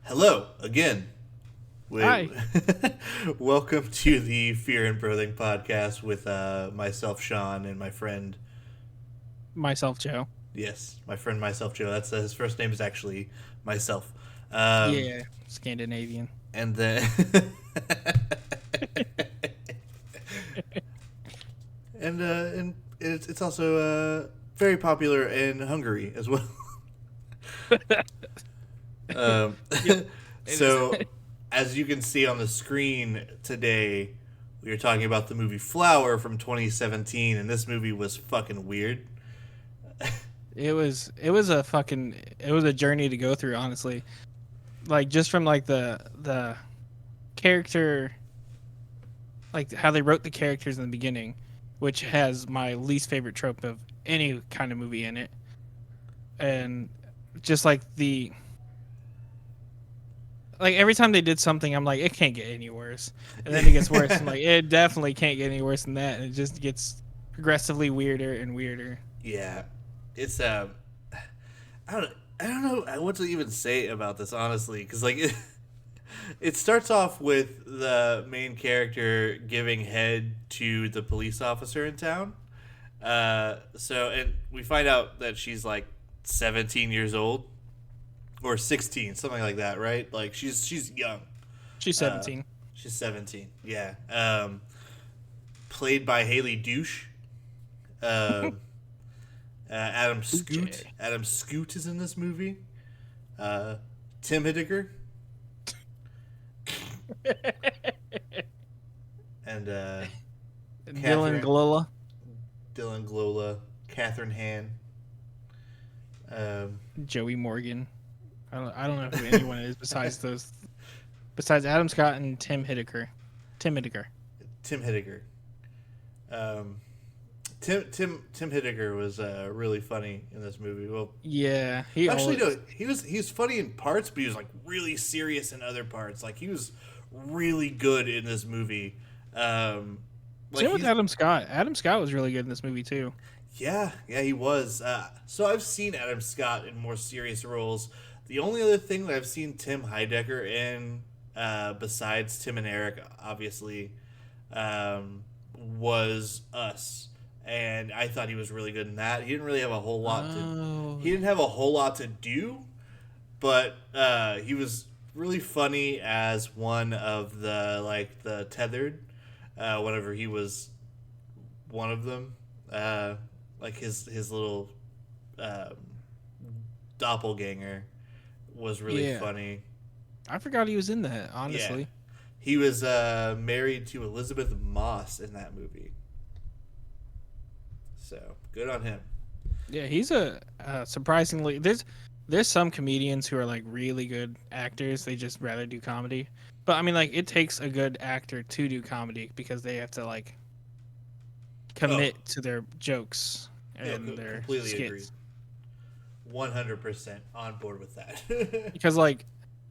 Hello again. Hi, Welcome to the Fear and Broathing podcast with myself, Shawn, and my friend. myself, Joe. Yes, my friend, myself, Joe. That's his first name is actually myself. Um, Yeah, Scandinavian. and then and it's also very popular in Hungary as well. Um, Yep, it is. so, as you can see on the screen today, we are talking about the movie Flower from 2017, and this movie was fucking weird. It was a journey to go through, honestly. Like just from like the character, like how they wrote the characters in the beginning, which has my least favorite trope of any kind of movie in it, and just like every time they did something, I'm like, it can't get any worse, and then it gets worse. I'm like, it definitely can't get any worse than that, and it just gets progressively weirder and weirder. Yeah, it's I don't I don't know what to even say about this honestly, because it starts off with the main character giving head to the police officer in town. And we find out that she's like 17 years old or 16, something like that, right? Like she's young. She's Uh, 17. she's 17. Yeah. Played by Haley Douche. Um, Adam Scoot. Uche. Adam Scoot is in this movie. Uh, Tim Heidecker and Dylan Catherine Glola. Dylan Glola, Catherine Hahn. Um, Joey Morgan. I don't know who anyone is besides Adam Scott and Tim Heidecker. Tim Heidecker. Tim Heidecker. Um, Tim Heidecker was really funny in this movie. Well, Yeah, actually, no, he was funny in parts, but he was like really serious in other parts. Like he was really good in this movie. Like Same with he's Adam Scott. Adam Scott was really good in this movie too. yeah, he was. So I've seen Adam Scott in more serious roles. The only other thing that I've seen Tim Heidecker in, besides Tim and Eric, obviously, was Us, and I thought he was really good in that. He didn't really have a whole lot to. Oh, He didn't have a whole lot to do, but he was really funny as one of the tethered. Whenever he was one of them, like his little um, doppelganger was really yeah. funny. I forgot he was in that. Yeah, Honestly. he was married to Elizabeth Moss in that movie, so good on him. Yeah, he's a surprisingly there's some comedians who are like really good actors. They just rather do comedy. But I mean, like it takes a good actor to do comedy because they have to like Oh, commit to their jokes no, and their completely agreed. skits. 100% on board with that. Because like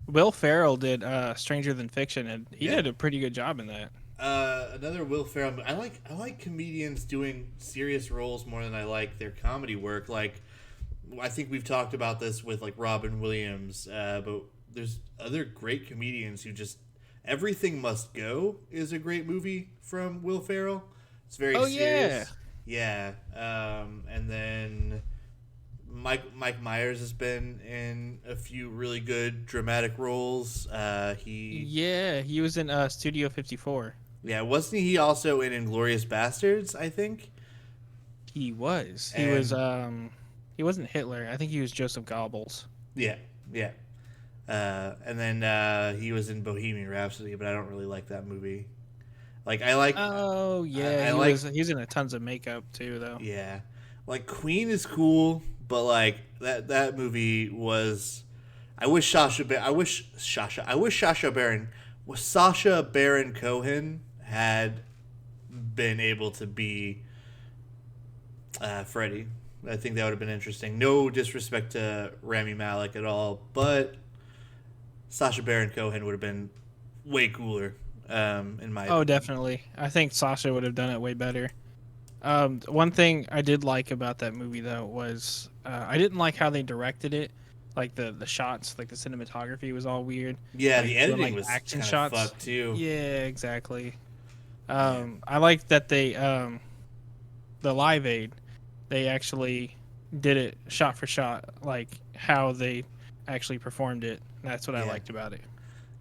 Will Ferrell did Stranger Than Fiction, and he Yeah. did a pretty good job in that. Another Will Ferrell. I like comedians doing serious roles more than I like their comedy work. Like, I think we've talked about this with like Robin Williams, but there's other great comedians who just Everything Must Go is a great movie from Will Ferrell. It's very Oh yeah, serious. Yeah. And then Mike Myers has been in a few really good dramatic roles. yeah, he was in Studio 54. Yeah, wasn't he also in Inglorious Bastards? I think. He was. He was. And He wasn't Hitler. I think he was Joseph Goebbels. yeah, yeah. And then he was in Bohemian Rhapsody, but I don't really like that movie. Like I like, Oh yeah, I like, He's in a tons of makeup too, though. yeah, like Queen is cool, but like that movie was. Sasha Baron Cohen had been able to be Freddie. I think that would have been interesting. No disrespect to Rami Malek at all, but Sasha Baron Cohen would have been way cooler, in my Oh, opinion. definitely. I think Sasha would have done it way better. One thing I did like about that movie though was I didn't like how they directed it. like the shots, like the cinematography was all weird. Yeah, like, the editing like, was action kind of shots. fucked too. Yeah, exactly. Yeah. I like that they the Live Aid, they actually did it shot for shot, like how they actually performed it. That's what I Yeah. liked about it.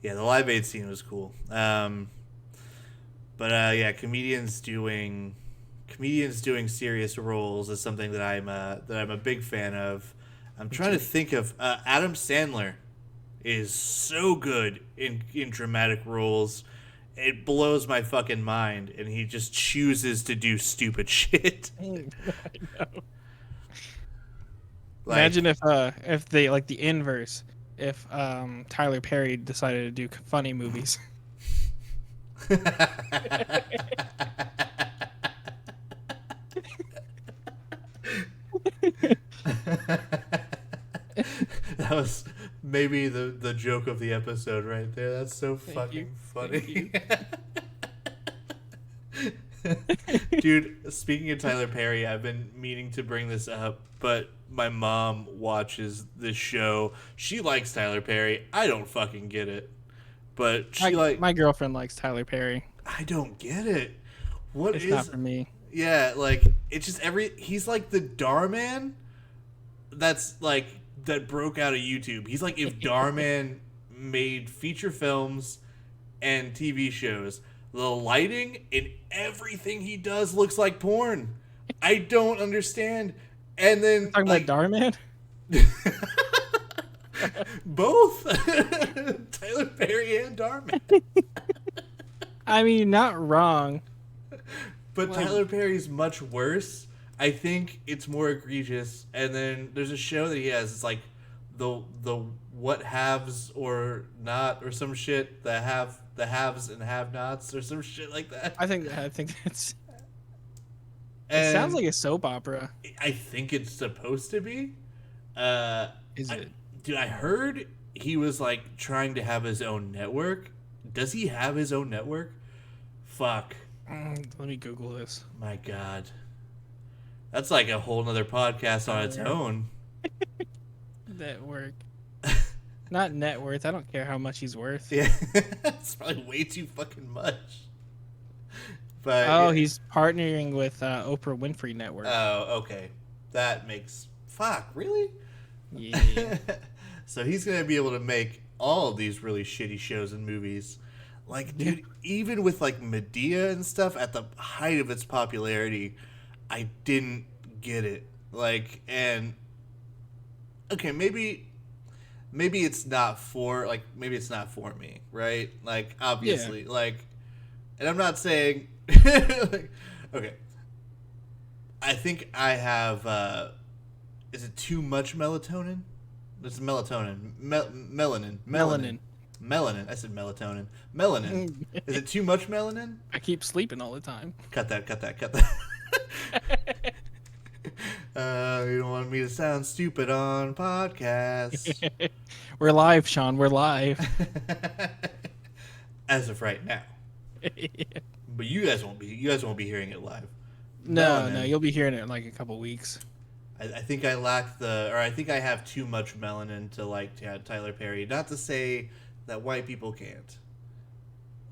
Yeah, the Live Aid scene was cool. But yeah, comedians doing serious roles is something that I'm a big fan of. I'm trying to think of Adam Sandler is so good in dramatic roles. It blows my fucking mind, and he just chooses to do stupid shit. I know. Like, Imagine if they like the inverse, if Tyler Perry decided to do funny movies. that was maybe the joke of the episode right there. That's so Thank fucking you. funny. Thank you. Dude, speaking of Tyler Perry, I've been meaning to bring this up, but my mom watches this show. She likes Tyler Perry. I don't fucking get it. But she My girlfriend likes Tyler Perry. I don't get it. What It's is not for me. Yeah, like it's just he's like the Darman that's like that broke out of YouTube. He's like if Darman made feature films and TV shows. The lighting in everything he does looks like porn. I don't understand. And then Talking like about Darman? both Tyler Perry and Darman. I mean, not wrong. But Tyler Perry's much worse. I think it's more egregious. And then there's a show that he has. It's like the what haves or not or some shit. The haves and have nots or some shit like that. I think that's. And It sounds like a soap opera. I think it's supposed to be. Is it? Dude, I heard he was like trying to have his own network. Does he have his own network? Fuck. Let me Google this. My God. That's like a whole nother podcast on its own. Network. Not net worth. I don't care how much he's worth. Yeah. It's probably way too fucking much. But he's partnering with Oprah Winfrey Network. Oh, okay. That makes... Fuck, really? Yeah. So he's going to be able to make all of these really shitty shows and movies. Like, dude, even with, like, Medea and stuff at the height of its popularity, I didn't get it. Like, and... Okay, maybe it's not for, like, maybe it's not for me, right? Like, obviously. Yeah. Like, and I'm not saying... like, okay. I think I have, is it too much melatonin? It's melatonin. Melanin. Melanin. I said melatonin. Melanin. Is it too much melanin? I keep sleeping all the time. Cut that. You don't want me to sound stupid on podcasts. We're live, Sean. We're live. As of right now. Yeah. But you guys won't be hearing it live. No, you'll be hearing it in like a couple weeks. I think I lack I think I have too much melanin to like Tyler Perry. Not to say that white people can't.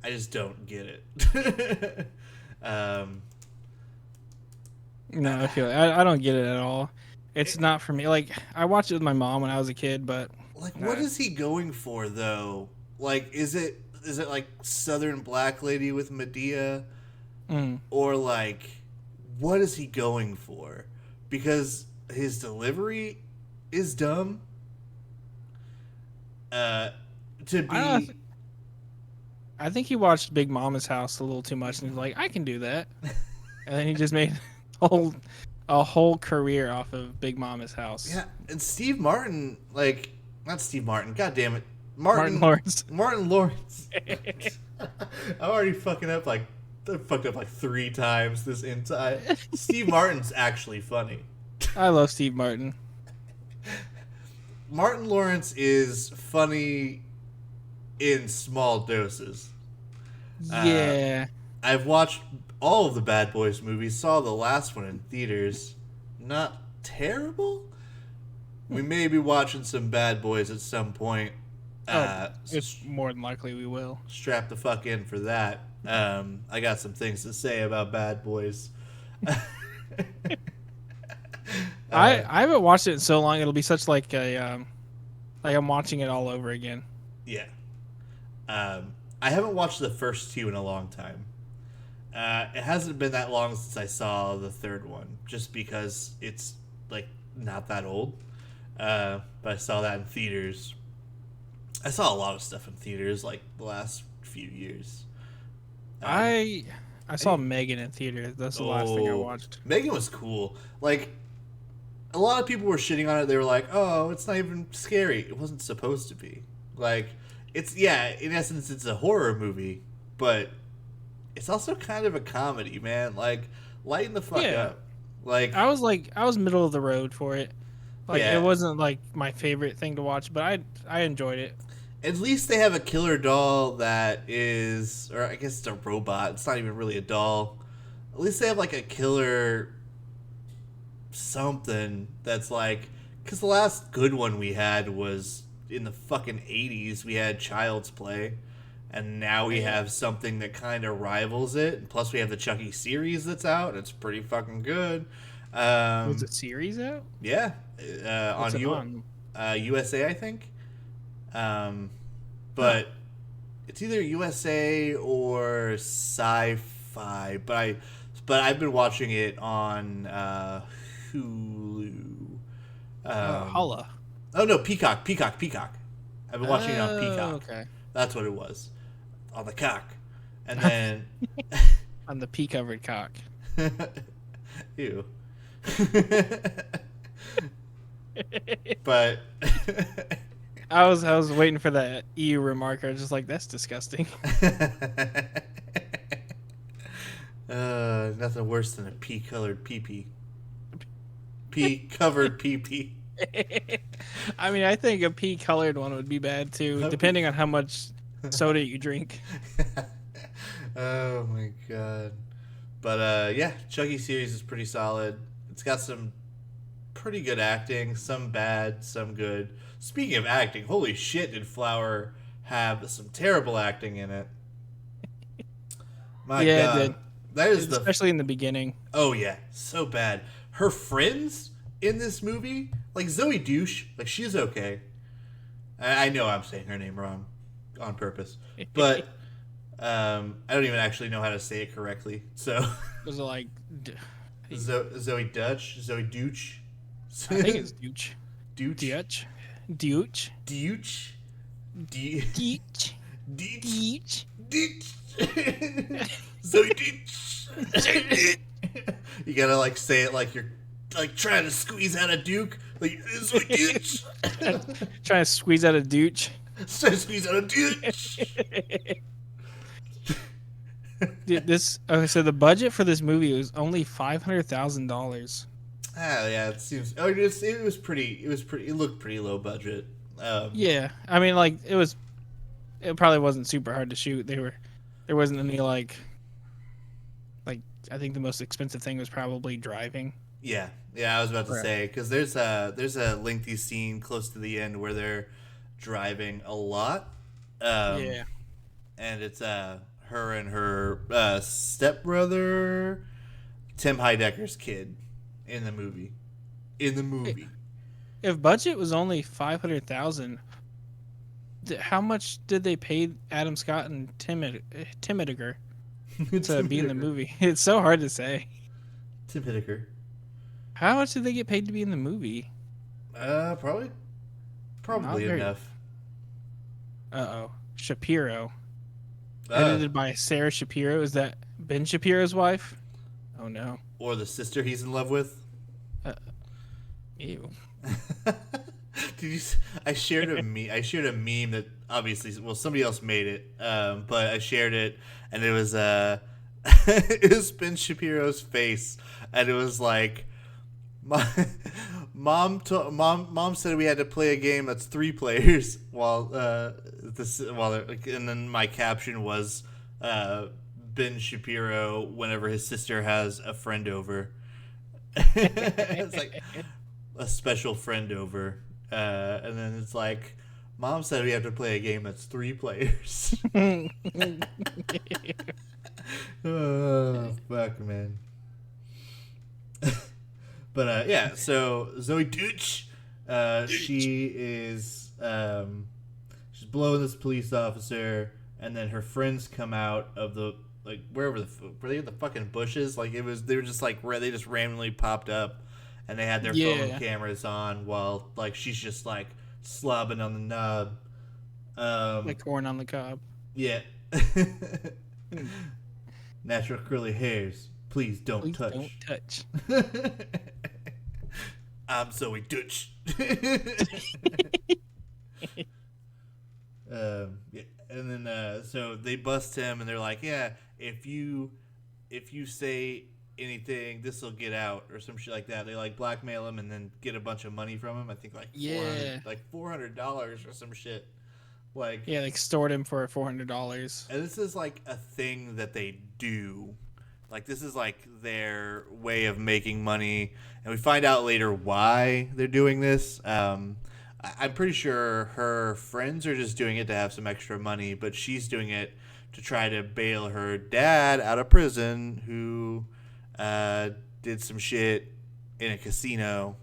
I just don't get it. No, I feel I don't get it at all. It's not for me. Like I watched it with my mom when I was a kid, but like, what is he going for though? Like, is it like Southern Black Lady with Medea, or like, what is he going for? Because his delivery is dumb. I think he watched Big Mama's House a little too much, and he's like, I can do that, and then he just made a whole career off of Big Mama's House. Yeah, and Steve Martin, like, not Steve Martin, god damn it, Martin Lawrence. Martin Lawrence. I'm already fucking up like 3 times this entire. Steve Martin's actually funny. I love Steve Martin. Martin Lawrence is funny in small doses. Yeah. I've watched all of the Bad Boys movies, saw the last one in theaters. Not terrible, We may be watching some Bad Boys at some point. Oh, it's more than likely we will. Strap the fuck in for that. I got some things to say about Bad Boys. I haven't watched it in so long. It'll be such like a like I'm watching it all over again. Yeah. I haven't watched the first two in a long time. It hasn't been that long since I saw the third one, just because it's like not that old. But I saw that in theaters. I saw a lot of stuff in theaters like the last few years. I saw Megan in theater. That's the last thing I watched. Megan was cool. Like, a lot of people were shitting on it. They were like, "Oh, it's not even scary. It wasn't supposed to be." Like, it's in essence, it's a horror movie, but it's also kind of a comedy, man. Like, lighten the fuck up. Like, I was middle of the road for it. Like, it wasn't like my favorite thing to watch, but I enjoyed it. At least they have a killer doll that is, or I guess it's a robot. It's not even really a doll. At least they have like a killer something that's like, because the last good one we had was in the fucking 80s. We had Child's Play, and now we have something that kind of rivals it. And plus, we have the Chucky series that's out. And it's pretty fucking good. Was the series out? Yeah, on USA, I think. But it's either USA or Sci-Fi. But I've been watching it on Hulu. Holla. Oh no, Peacock. I've been watching it on Peacock. Okay. That's what it was. On the cock. And then on the pea covered cock. Ew. But I was waiting for that EU remark. I was just like, that's disgusting. Nothing worse than a pea-colored pee-pee. Pea-covered pee-pee. I mean, I think a pea-colored one would be bad too, depending on how much soda you drink. Oh my god. But yeah, Chucky series is pretty solid. It's got some pretty good acting, some bad, some good. Speaking of acting, holy shit, did Flower have some terrible acting in it? My god. It did. That is especially in the beginning. Oh yeah, so bad. Her friends in this movie, like Zoe Douche, like she's okay. I know I'm saying her name wrong on purpose, but I don't even actually know how to say it correctly. So was it like Zoe Dutch, Zoe Douche? I think it's Douche. Douche. Douche. Douche. Douche. Douche. Douche. Zoe Douche. You gotta like say it like you're like trying to squeeze out a Duke. Like Zoe Douche. Trying to squeeze out a Douche. Trying to squeeze out a Douche. So the budget for this movie was only $500,000. Ah, yeah, it seems. Oh, it was pretty. It looked pretty low budget. Yeah, I mean, like it probably wasn't super hard to shoot. There wasn't any like I think the most expensive thing was probably driving. Yeah, I was about to say because there's a lengthy scene close to the end where they're driving a lot. Yeah, and it's her and her stepbrother, Tim Heidecker's kid, in the movie. If budget was only $500,000, how much did they pay Adam Scott and Tim Heidecker to be in the movie? It's so hard to say. Tim Heidecker. How much did they get paid to be in the movie? Probably enough. Shapiro. Edited by Sarah Shapiro. Is that Ben Shapiro's wife? Oh no. Or the sister he's in love with. Ew. Did you? I shared a meme that obviously, somebody else made it, but I shared it, and it was it was Ben Shapiro's face, and it was like, mom said we had to play a game that's 3 players, and then my caption was Ben Shapiro whenever his sister has a friend over. It's like, a special friend over, and then it's like, Mom said we have to play a game that's 3 players. Oh fuck, man. But yeah, so Zoe Deutsch, she is she's blowing this police officer, and then her friends come out of the like wherever were they in the fucking bushes? Like they were just like they just randomly popped up, and they had their phone cameras on while like she's just like slobbing on the knob, like corn on the cob. Yeah. Natural curly hairs. Please don't touch. Don't touch. I'm Zoe Deutsch. Yeah. And then so they bust him, and they're like, "Yeah, if you say anything, this will get out," or some shit like that. They like blackmail him and then get a bunch of money from him. I think like $400 or some shit. Like yeah, they extort him for $400. And this is like a thing that they do. Like this is like their way of making money, and we find out later why they're doing this. I'm pretty sure her friends are just doing it to have some extra money, but she's doing it to try to bail her dad out of prison, who did some shit in a casino.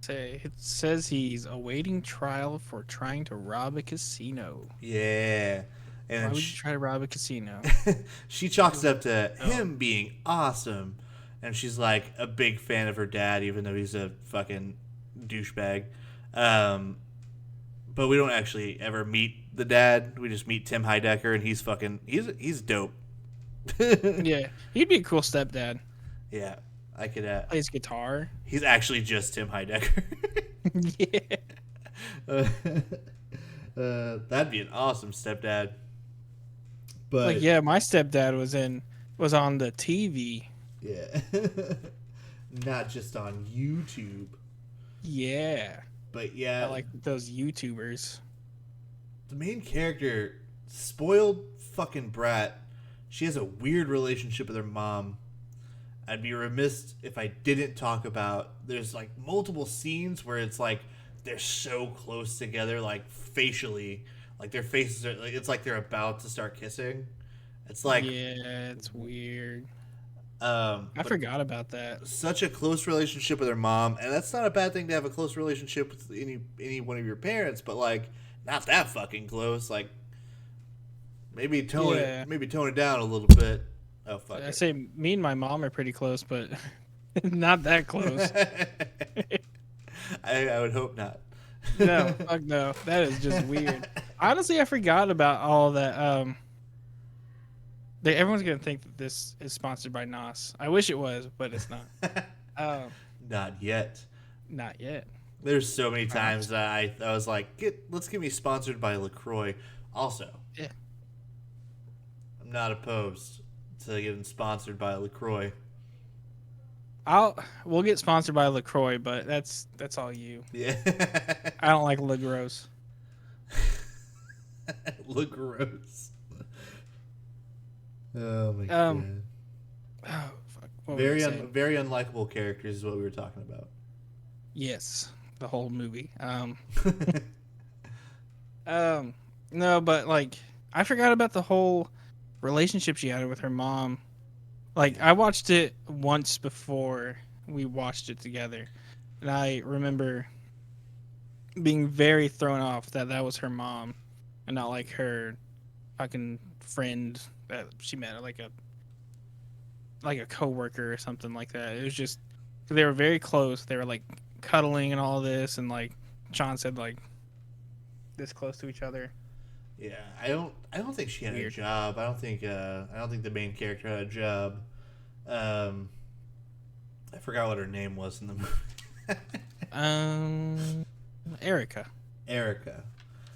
It says he's awaiting trial for trying to rob a casino. Yeah. And why would you try to rob a casino? She chalks it up to him being awesome. And she's like a big fan of her dad, even though he's a fucking douchebag. But we don't actually ever meet the dad. We just meet Tim Heidecker, and he's dope. Yeah, he'd be a cool stepdad. Yeah, I could. Plays guitar. He's actually just Tim Heidecker. Yeah. That'd be an awesome stepdad. But like, yeah, my stepdad was on the TV. Yeah. Not just on YouTube. Yeah. But yeah, I like those YouTubers. The main character, spoiled fucking brat. She has a weird relationship with her mom. I'd be remiss if I didn't talk about, there's like multiple scenes where it's like they're so close together, like facially, like their faces are like, it's like they're about to start kissing. It's like, yeah, it's weird. I forgot about that. Such a close relationship with her mom, and that's not a bad thing to have a close relationship with any one of your parents, but like not that fucking close. Like maybe tone it down a little bit. Oh fuck! I say me and my mom are pretty close, but not that close. I would hope not. No, fuck no. That is just weird. Honestly, I forgot about all that. Everyone's gonna think that this is sponsored by NOS. I wish it was, but it's not. Not yet. Not yet. There's so many times that I was like, let's get me sponsored by LaCroix. Also, yeah, I'm not opposed to getting sponsored by LaCroix. We'll get sponsored by LaCroix, but that's all you. Yeah. I don't like LaGrosse. LaGrosse. Oh my god. Oh fuck. Very unlikable characters is what we were talking about. Yes, the whole movie. No, but like I forgot about the whole relationship she had with her mom. Like I watched it once before we watched it together, and I remember being very thrown off that was her mom and not like her fucking friend that she met, like a coworker or something like that. It was just they were very close. They were like cuddling and all this, and like Sean said, like this close to each other. Yeah, I don't think she had a job. I don't think the main character had a job. I forgot what her name was in the movie. Erica.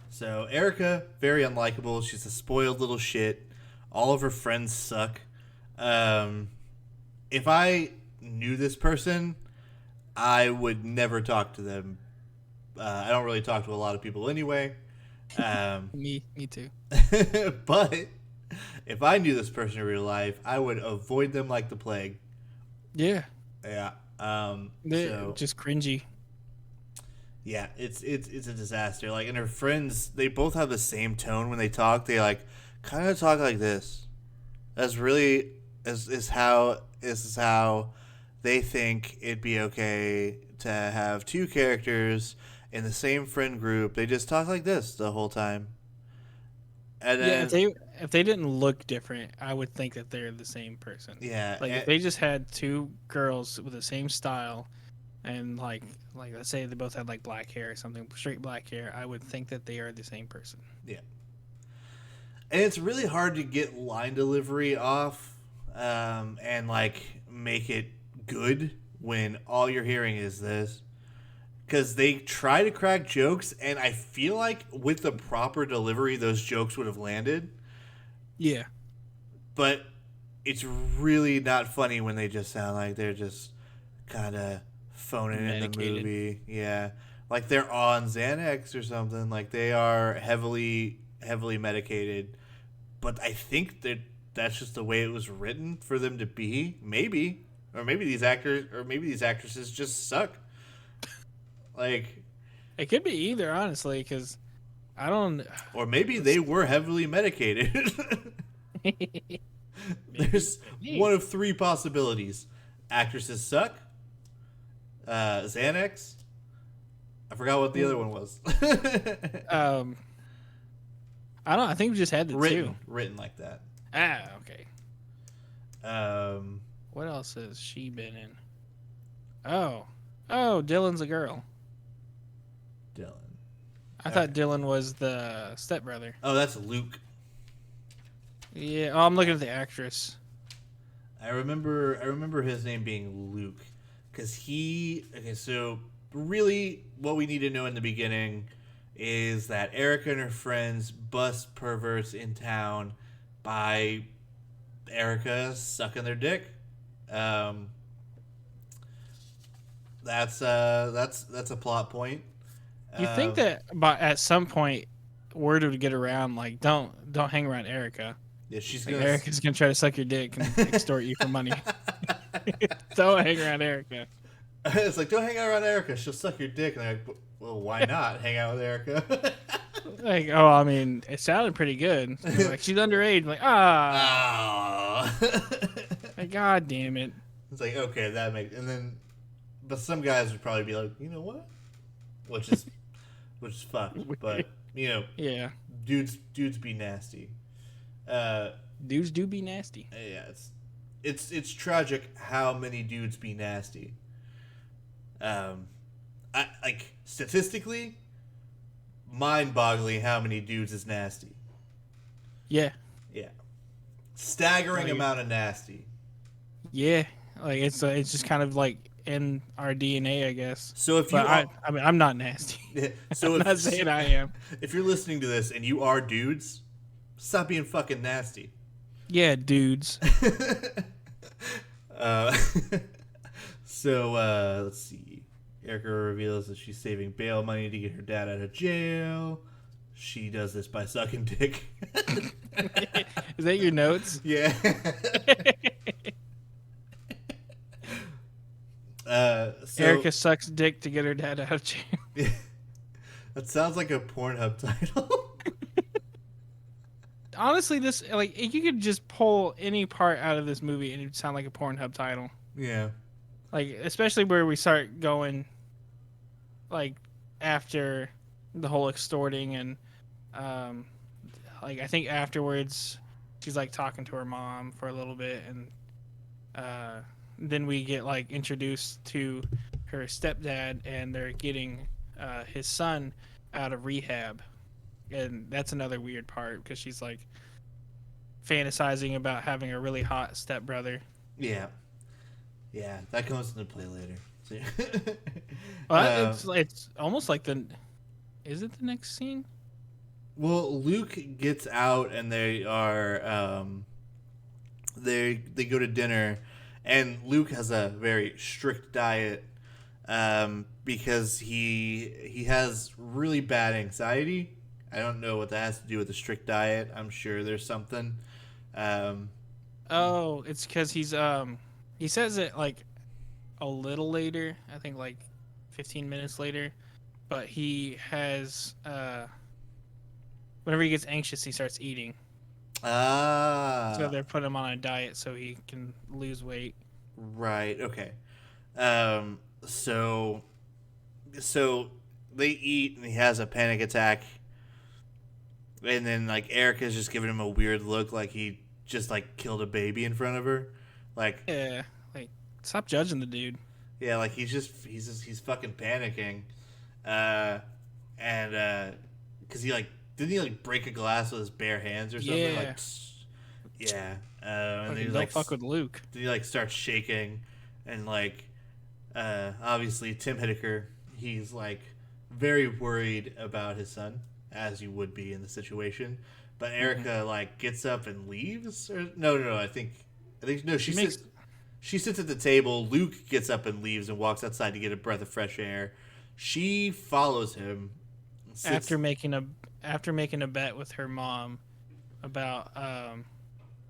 So Erica, very unlikable. She's a spoiled little shit. All of her friends suck. If I knew this person, I would never talk to them. I don't really talk to a lot of people anyway. Me too. But if I knew this person in real life, I would avoid them like the plague. Yeah. Yeah. So just cringy. Yeah, it's a disaster. Like, and her friends, they both have the same tone when they talk. They like kind of talk like this. That's really is how they think it'd be okay to have two characters in the same friend group. They just talk like this the whole time. And Yeah, then if they didn't look different, I would think that they're the same person. yeah, Like if they just had two girls with the same style, and like let's say they both had like black hair or something, straight black hair, I would think that they are the same person. yeah. And it's really hard to get line delivery off, and like make it good when all you're hearing is this. Because they try to crack jokes, and I feel like with the proper delivery, those jokes would have landed. Yeah. But it's really not funny when they just sound like they're just kind of phoning in the Medicated. movie. Yeah, like they're on Xanax or something. Like they are heavily medicated. But I think that that's just the way it was written for them to be. Maybe, or maybe these actors, or maybe these actresses just suck. Like, It could be either, honestly, because I don't. or maybe they were heavily medicated. There's one of three possibilities: actresses suck, Xanax. I forgot what the other one was. um, I don't. I think we just had the two. Written like that. Ah, okay. Um, What else has she been in? Oh, Dylan's a girl. Dylan. I thought Dylan was the stepbrother. Oh, that's Luke. Yeah. Oh, I'm looking at the actress. I remember his name being Luke, because he. Okay, so really, what we need to know in the beginning is that Erica and her friends bust perverts in town by Erica sucking their dick. That's a plot point. You think that, but at some point, word would get around like, don't hang around Erica. Yeah, she's Like, gonna. Erica's gonna try to suck your dick and extort you for money. Don't hang around Erica. It's like, don't hang out around Erica. She'll suck your dick. And they're like, well, why not hang out with Erica? Like, oh, I mean, it sounded pretty good. Like, she's underage. I'm like, like, God damn it. It's like, okay, that makes. And then, but some guys would probably be like, you know what? Which is fucked. But Yeah. dudes be nasty. Dudes do be nasty. Yeah, it's tragic how many dudes be nasty. I like statistically, mind-boggling how many dudes is nasty. Yeah. Yeah, staggering amount of nasty. Yeah. Like it's just kind of like in our DNA, I guess. So if I mean, I'm not nasty. So I'm if, not saying I am. If you're listening to this and you are dudes, stop being fucking nasty. Yeah, dudes. uh, so let's see. Erica reveals that she's saving bail money to get her dad out of jail. She does this by sucking dick. Is that your notes? Yeah. So, Erica sucks dick to get her dad out of jail. Yeah, that sounds like a Pornhub title. Honestly, this like you could just pull any part out of this movie and it'd sound like a Pornhub title. Yeah. Like especially where we start going, like after the whole extorting and, like I think afterwards, she's like talking to her mom for a little bit and, then we get like introduced to her stepdad and they're getting his son out of rehab, and that's another weird part because she's like fantasizing about having a really hot stepbrother. Yeah, that comes into play later. So, It's almost like is it the next scene? well, Luke gets out and they are they go to dinner. And Luke has a very strict diet, because he has really bad anxiety. I don't know what that has to do with the strict diet. I'm sure there's something. Oh, it's because he says it like a little later. I think like 15 minutes later, but he has whenever he gets anxious, he starts eating. So Ah, they're putting him on a diet so he can lose weight. right. Okay. Um, so so they eat and he has a panic attack, and then like Erica's just giving him a weird look, like he just like killed a baby in front of her, like Yeah, like stop judging the dude. yeah, like he's fucking panicking, uh, and because he like didn't he like break a glass with his bare hands or something like Yeah, yeah, and then he fucking don't like fuck with Luke. then he like starts shaking, and like obviously Tim Heidecker, he's like very worried about his son, as you would be in the situation. But Hmm. Erica like gets up and leaves, or no, I think no, She makes she sits at the table. Luke gets up and leaves and walks outside to get a breath of fresh air. She follows him, sits. after making a after making a bet with her mom about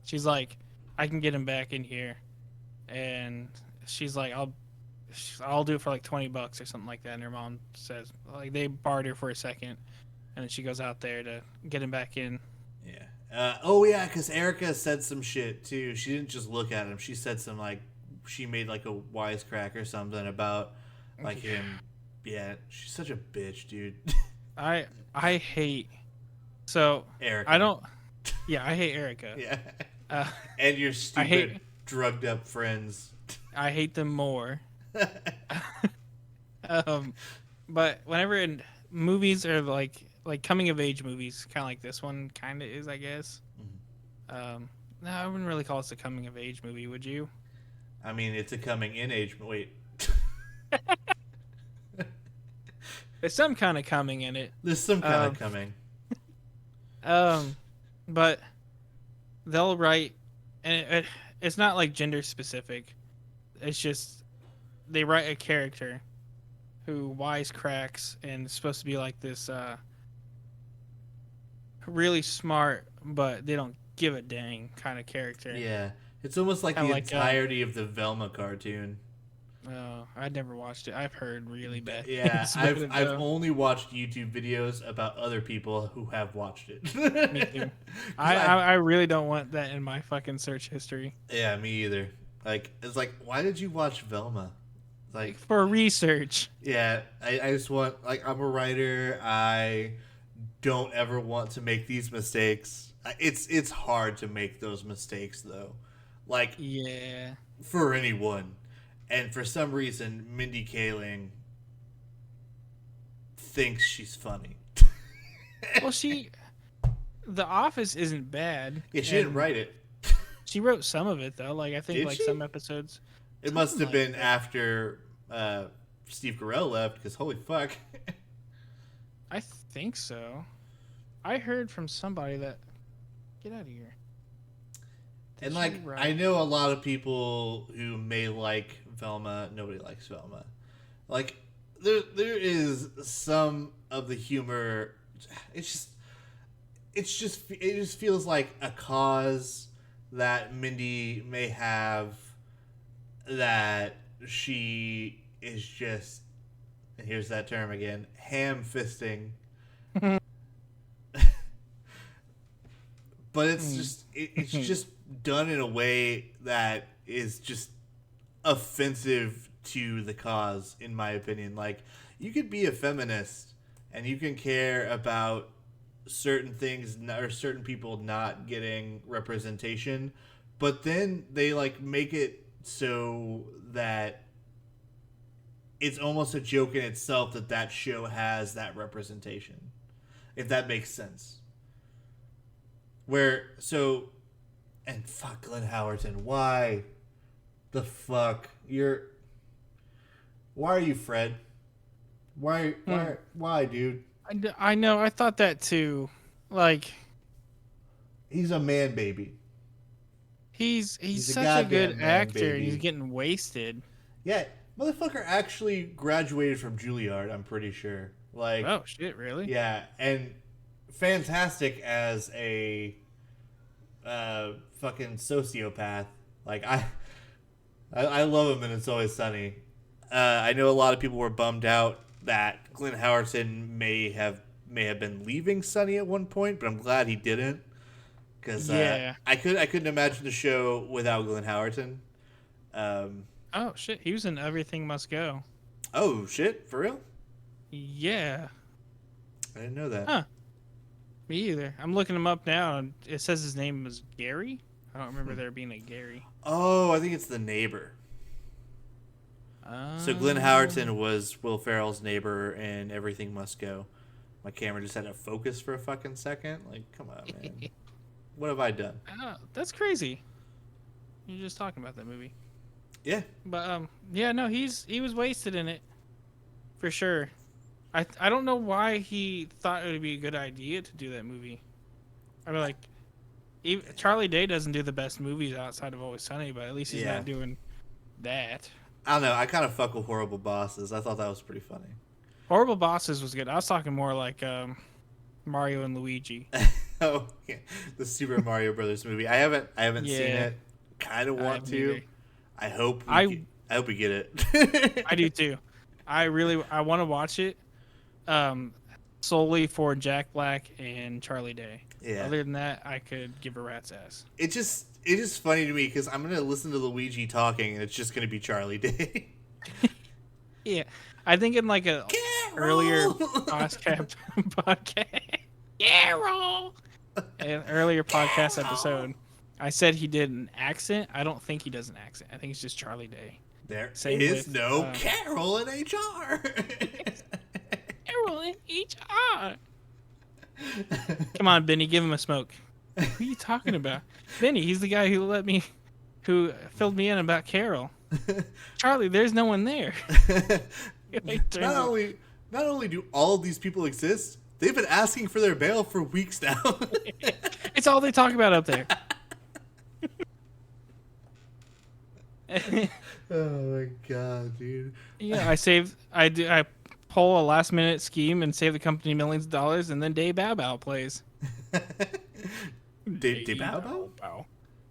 she's like, I can get him back in here, and she's like, I'll do it for like $20 or something like that. And her mom says like they barter for a second, and then she goes out there to get him back in. Yeah. Oh yeah, because Erica said some shit too. She didn't just look at him. She said some like she made like a wisecrack or something about like him. Yeah, she's such a bitch, dude. I hate so I Erica. don't yeah I hate Erica. Yeah. Uh, And your I hate stupid drugged up friends. I hate them more. um, but whenever in movies are like coming of age movies, kind of like this one kind of is, I guess. No, I wouldn't really call this a coming of age movie, would you? I mean, it's a coming in age. Wait, There's some kind of coming in it. there's some kind of Um, coming. um, but they'll write, and it's not like gender specific. It's just they write a character who wisecracks and is supposed to be like this really smart, but they don't give a dang kind of character. Yeah, it's almost like Kind the of like entirety of the Velma cartoon. oh, I'd never watched it. I've heard really bad Yeah, things about I've it I've though. only watched YouTube videos about other people who have watched it. Me too. 'Cause I I really don't want that in my fucking search history. yeah, me either. Like it's like, why did you watch Velma? Like Like for research. yeah, I just want like I'm a writer. I don't ever want to make these mistakes. It's hard to make those mistakes though. Like Yeah. for anyone. And for some reason Mindy Kaling thinks she's funny. Well, The Office isn't bad, Yeah, she didn't and write it. she wrote some of it though. Like I think Did like she? some episodes, It must something have like been that. after Steve Carell left, because holy fuck. I think so. I heard from somebody that get out of here. Did And she like, I write? know a lot of people who may like Velma. Nobody likes Velma. Like, there is some of the humor. It's just it just feels like a cause that Mindy may have, that she is just, and here's that term again, ham fisting. But it's just done in a way that is just offensive to the cause, in my opinion. Like, you could be a feminist and you can care about certain things or certain people not getting representation, but then they like make it so that it's almost a joke in itself that that show has that representation, if that makes sense. Where so, and fuck Glenn Howerton, why the fuck you're, why are you Fred? Why, dude? I know. I thought that too. Like He's a man baby. he's He's a such a good goddamn man actor, and he's baby. getting wasted. Yeah, motherfucker actually graduated from Juilliard, I'm pretty sure. Like, Oh shit! Really? yeah, and fantastic as a fucking sociopath. Like I love him and It's Always Sunny. I know a lot of people were bummed out that Glenn Howerton may have been leaving Sunny at one point, but I'm glad he didn't, because Yeah. I couldn't imagine the show without Glenn Howerton. Oh shit, he was in Everything Must Go. Oh shit, for real? Yeah. I didn't know that. Huh. Me either. I'm looking him up now, and it says his name was Gary. I don't remember there being a Gary. Oh, I think it's the neighbor. So Glenn Howerton was Will Ferrell's neighbor in Everything Must Go. My camera just had to focus for a fucking second. Like, come on, man. What have I done? That's crazy. You're just talking about that movie. Yeah. But yeah, no, he was wasted in it, for sure. I don't know why he thought it would be a good idea to do that movie. I mean, like, Charlie Day doesn't do the best movies outside of Always Sunny, but at least he's not doing that. I don't know. I kind of fuck with Horrible Bosses. I thought that was pretty funny. Horrible Bosses was good. I was talking more like Mario and Luigi. Oh, yeah. The Super Mario Brothers movie. I haven't seen it. Kind of want to. Either. I hope we get it. I do too. I want to watch it solely for Jack Black and Charlie Day. Yeah. Other than that, I could give a rat's ass. It's just funny to me because I'm gonna listen to Luigi talking and it's just gonna be Charlie Day. Yeah, I think in like a earlier podcast, an earlier podcast episode, I said he did an accent. I don't think he does an accent. I think it's just Charlie Day. There is no Carol in HR. Carol in HR. Come on, Benny, give him a smoke. What are you talking about? Benny, he's the guy who filled me in about Carol. Charlie, there's no one there. Not only do all of these people exist, they've been asking for their bail for weeks now. It's all they talk about up there. Oh my god, dude. Yeah, I pull a last minute scheme and save the company millions of dollars, and then Day Bow Bow plays. Day Bow Bow?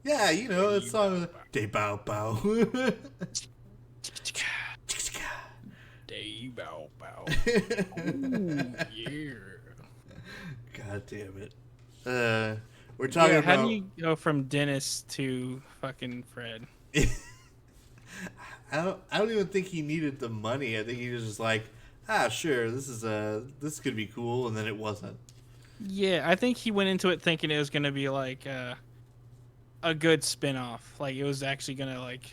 Yeah, you know, that song Day Bow Bow. Day Bow Bow. Ooh, yeah. God damn it. We're talking about... How do you go from Dennis to fucking Fred? I don't even think he needed the money. I think he was just like, sure, this could be cool, and then it wasn't. Yeah, I think he went into it thinking it was gonna be like a good spin-off. Like it was actually gonna like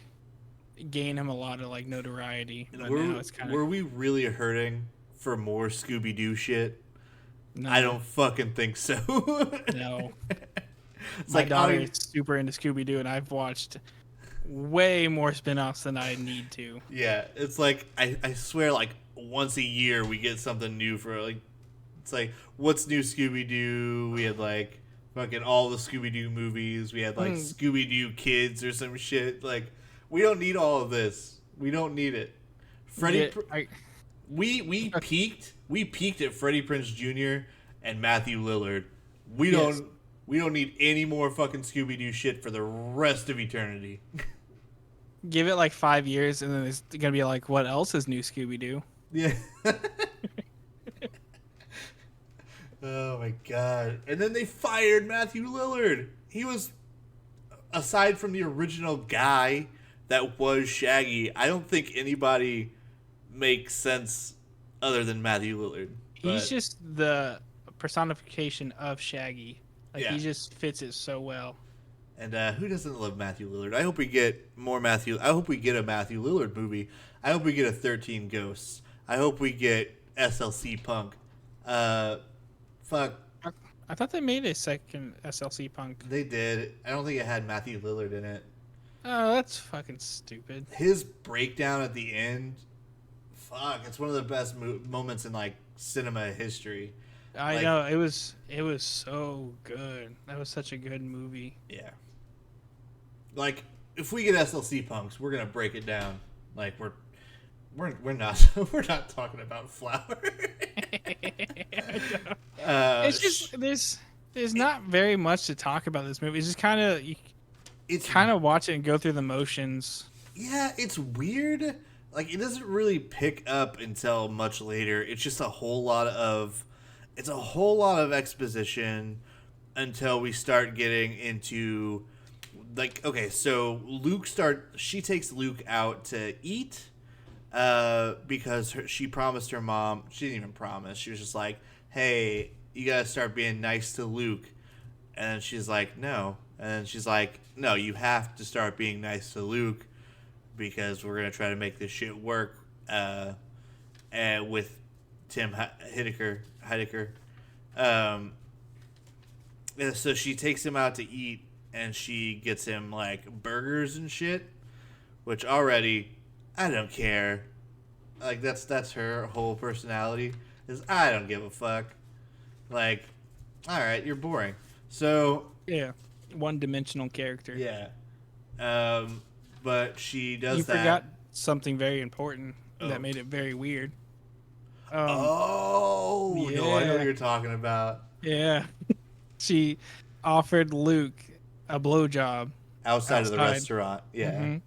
gain him a lot of like notoriety. But now it's kind of... Were we really hurting for more Scooby-Doo shit? No. I don't fucking think so. No. It's My like daughter is super into Scooby-Doo, and I've watched way more spin-offs than I need to. Yeah, it's like I swear, like once a year we get something new for like. It's like, what's new Scooby-Doo? We had like fucking all the Scooby-Doo movies. We had like Scooby-Doo Kids or some shit. Like, we don't need all of this. We don't need it. We peaked at Freddie Prinze Jr. and Matthew Lillard. We don't need any more fucking Scooby-Doo shit for the rest of eternity. Give it like 5 years, and then it's gonna be like, what else is new Scooby-Doo? Yeah. Oh my god. And then they fired Matthew Lillard. He was, aside from the original guy that was Shaggy, I don't think anybody makes sense other than Matthew Lillard. He's just the personification of Shaggy. Like, he just fits it so well. And who doesn't love Matthew Lillard? I hope we get I hope we get a Matthew Lillard movie. I hope we get a 13 Ghosts. I hope we get SLC Punk. Fuck. I thought they made a second SLC Punk. They did. I don't think it had Matthew Lillard in it. Oh, that's fucking stupid. His breakdown at the end, fuck, it's one of the best moments in like cinema history. I know, it was so good. That was such a good movie. Yeah. Like, if we get SLC Punks, we're gonna break it down. Like we're not we're not talking about Flower. It's just there's not very much to talk about this movie. It's just kind of watch it and go through the motions. Yeah, it's weird like it doesn't really pick up until much later. It's a whole lot of exposition until we start getting into like okay, so she takes Luke out to eat because she promised her mom. She didn't even promise. She was just like, "Hey, you gotta start being nice to Luke." And then she's like, "No." And then she's like, "No, you have to start being nice to Luke because we're gonna try to make this shit work." And with Tim Heidecker. Um, and so she takes him out to eat, and she gets him like burgers and shit, which already I don't care. Like that's her whole personality is I don't give a fuck. Like, all right, you're boring. So Yeah, one-dimensional character. yeah, but she does You that. forgot something very important Oh. that made it very weird. Oh no, I know what yeah. you're talking about. Yeah, she offered Luke a blowjob Outside of the outside. restaurant, yeah. Hmm.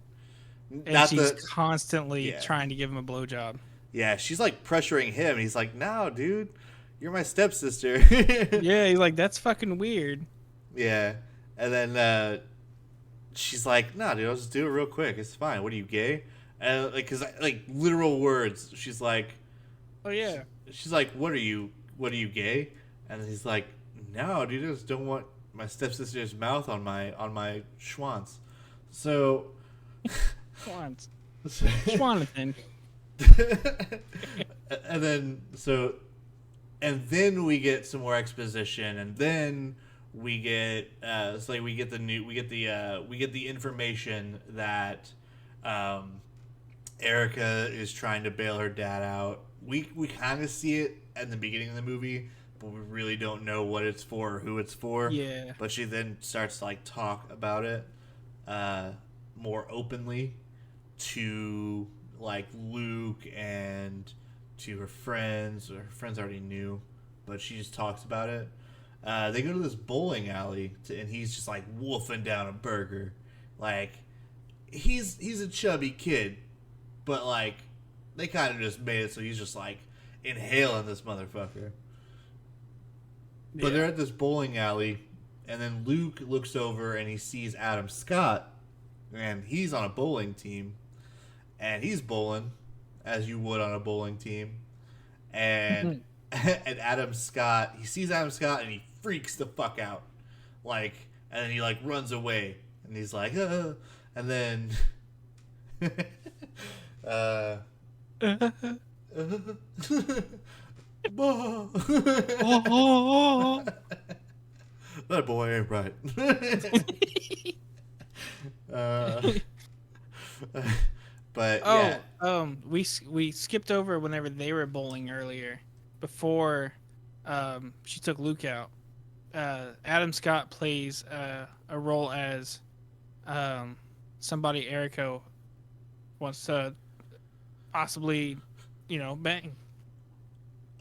And Not she's the constantly yeah. trying to give him a blowjob. Yeah, she's like pressuring him. And he's like, "No, dude, you're my stepsister." Yeah, he's like, that's fucking weird. Yeah, and then she's like, "No, dude, I'll just do it real quick. It's fine. What are you, gay?" And like, cause like literal words. She's like, Oh yeah. she's like, "What are you? What are you, gay?" And he's like, "No, dude, I just don't want my stepsister's mouth on my schwanz." So, Schwanz. so Schwanathan. and then we get some more exposition, and then we get it's like we get the information that Erica is trying to bail her dad out. We kind of see it at the beginning of the movie, but we really don't know what it's for or who it's for. Yeah. But she then starts to like talk about it more openly to like Luke and to her friends. Her friends already knew, but she just talks about it. They go to this bowling alley, and he's just like wolfing down a burger. Like he's a chubby kid, but like they kind of just made it so he's just like inhaling this motherfucker. But they're at this bowling alley, and then Luke looks over and he sees Adam Scott, and he's on a bowling team, and he's bowling as you would on a bowling team, and and he sees Adam Scott and he freaks the fuck out, like, and then he like runs away, and he's like, and then, that boy ain't right. But yeah. We skipped over whenever they were bowling earlier, before she took Luke out. Adam Scott plays a role as somebody Erica wants to possibly, bang.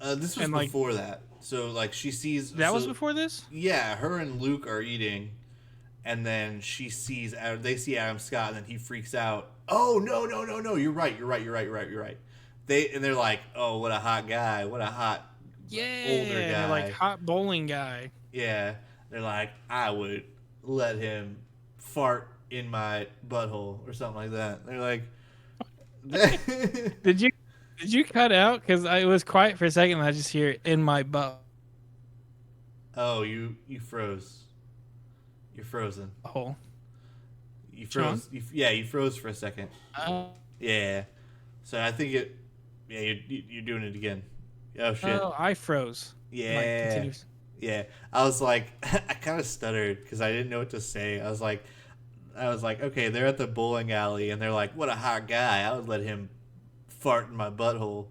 This was before that. So like she sees that was before this. Yeah, her and Luke are eating, and then they see Adam Scott, and then he freaks out. Oh no! You're right. They're like, oh, what a hot guy, what a hot older guy, they're like hot bowling guy. Yeah, they're like, I would let him fart in my butthole or something like that. They're like, Did you cut out? Because it was quiet for a second, and I just hear in my butt. Oh, you froze. You're frozen. Oh. You froze. You froze for a second. Yeah. So I think it. Yeah, you're doing it again. Oh shit. Oh, I froze. Yeah. Yeah. I was like, I kind of stuttered because I didn't know what to say. I was like, okay, they're at the bowling alley, and they're like, what a hot guy. I would let him fart in my butthole.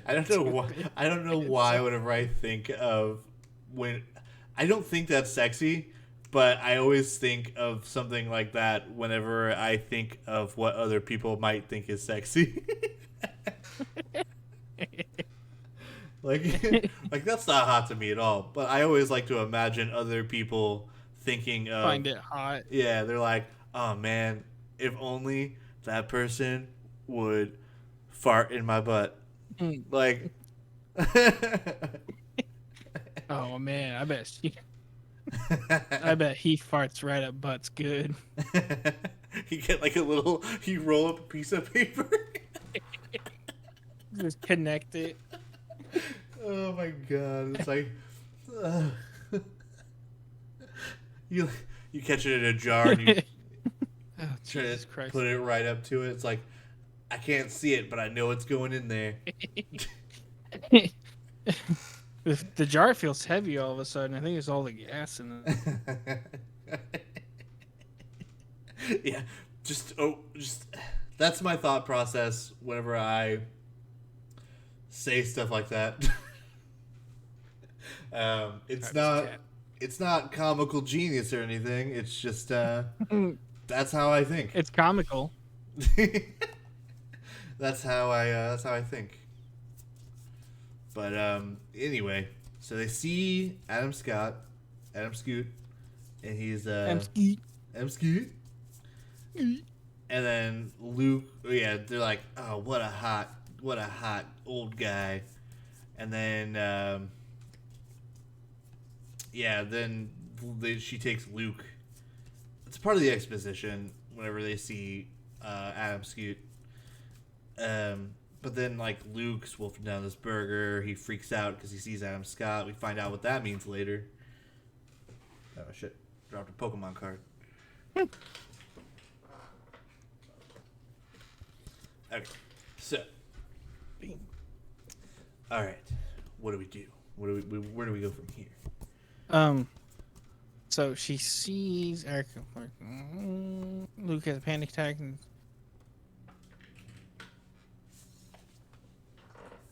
I don't know why. I don't know why. Whenever I think of I don't think that's sexy, but I always think of something like that whenever I think of what other people might think is sexy. like that's not hot to me at all. But I always like to imagine other people thinking of Find it hot. yeah, they're like, oh man, if only that person would fart in my butt. Mm. Like, Oh man, I bet he farts right up butts good. you get like a little, you roll up a piece of paper. Just connect it. Oh my god, it's like, uh, you you catch it in a jar and you Oh, try to Jesus Christ. put it right up to it. It's like, I can't see it, but I know it's going in there. If the jar feels heavy all of a sudden, I think it's all the gas in it. Yeah, just that's my thought process whenever I say stuff like that. It's Travis not cat. it's not comical genius or anything. It's just that's how I think. It's comical. That's how I think. But anyway, so they see Adam Scoot, and he's Emsky. Adam Scoot. And then Luke, yeah, they're like, oh, what a hot old guy. And then, she takes Luke. It's part of the exposition whenever they see Adam Scoot. But then, like, Luke's wolfing down this burger. He freaks out because he sees Adam Scott. We find out what that means later. Oh, shit. Dropped a Pokemon card. Okay, so, all right, what do we do? Where do we go from here? So she sees Erica. Luke has a panic attack.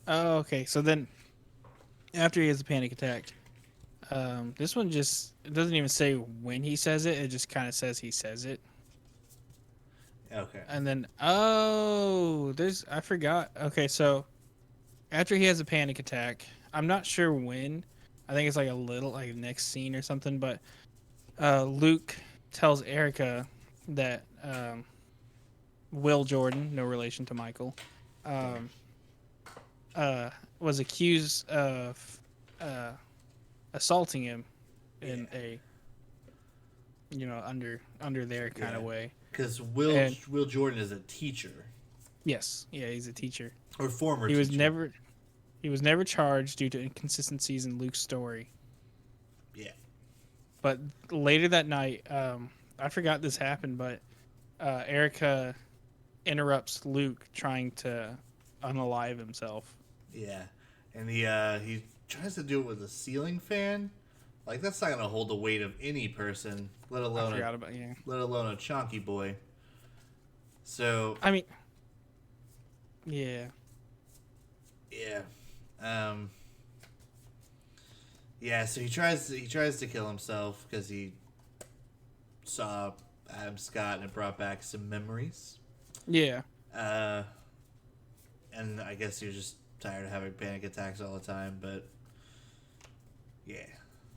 Oh, okay. So then, after he has a panic attack, this one it doesn't even say when he says it. It just kind of says he says it. Okay. And then, I forgot. Okay, so after he has a panic attack, I'm not sure when. I think it's like a little, like next scene or something. But Luke tells Erica that Will Jordan, no relation to Michael, was accused of assaulting him in a, under their kind of way. Because Will Jordan is a teacher. Yes, yeah, he's a teacher. Or former He teacher. He was never charged due to inconsistencies in Luke's story. Yeah. But later that night, I forgot this happened, but Erica interrupts Luke trying to unalive himself. Yeah. And he tries to do it with a ceiling fan. Like, that's not gonna hold the weight of any person, let alone a chonky boy. So I mean, yeah. Yeah. Yeah, so he tries to kill himself because he saw Adam Scott and it brought back some memories. Yeah. And I guess he was just tired of having panic attacks all the time, but yeah.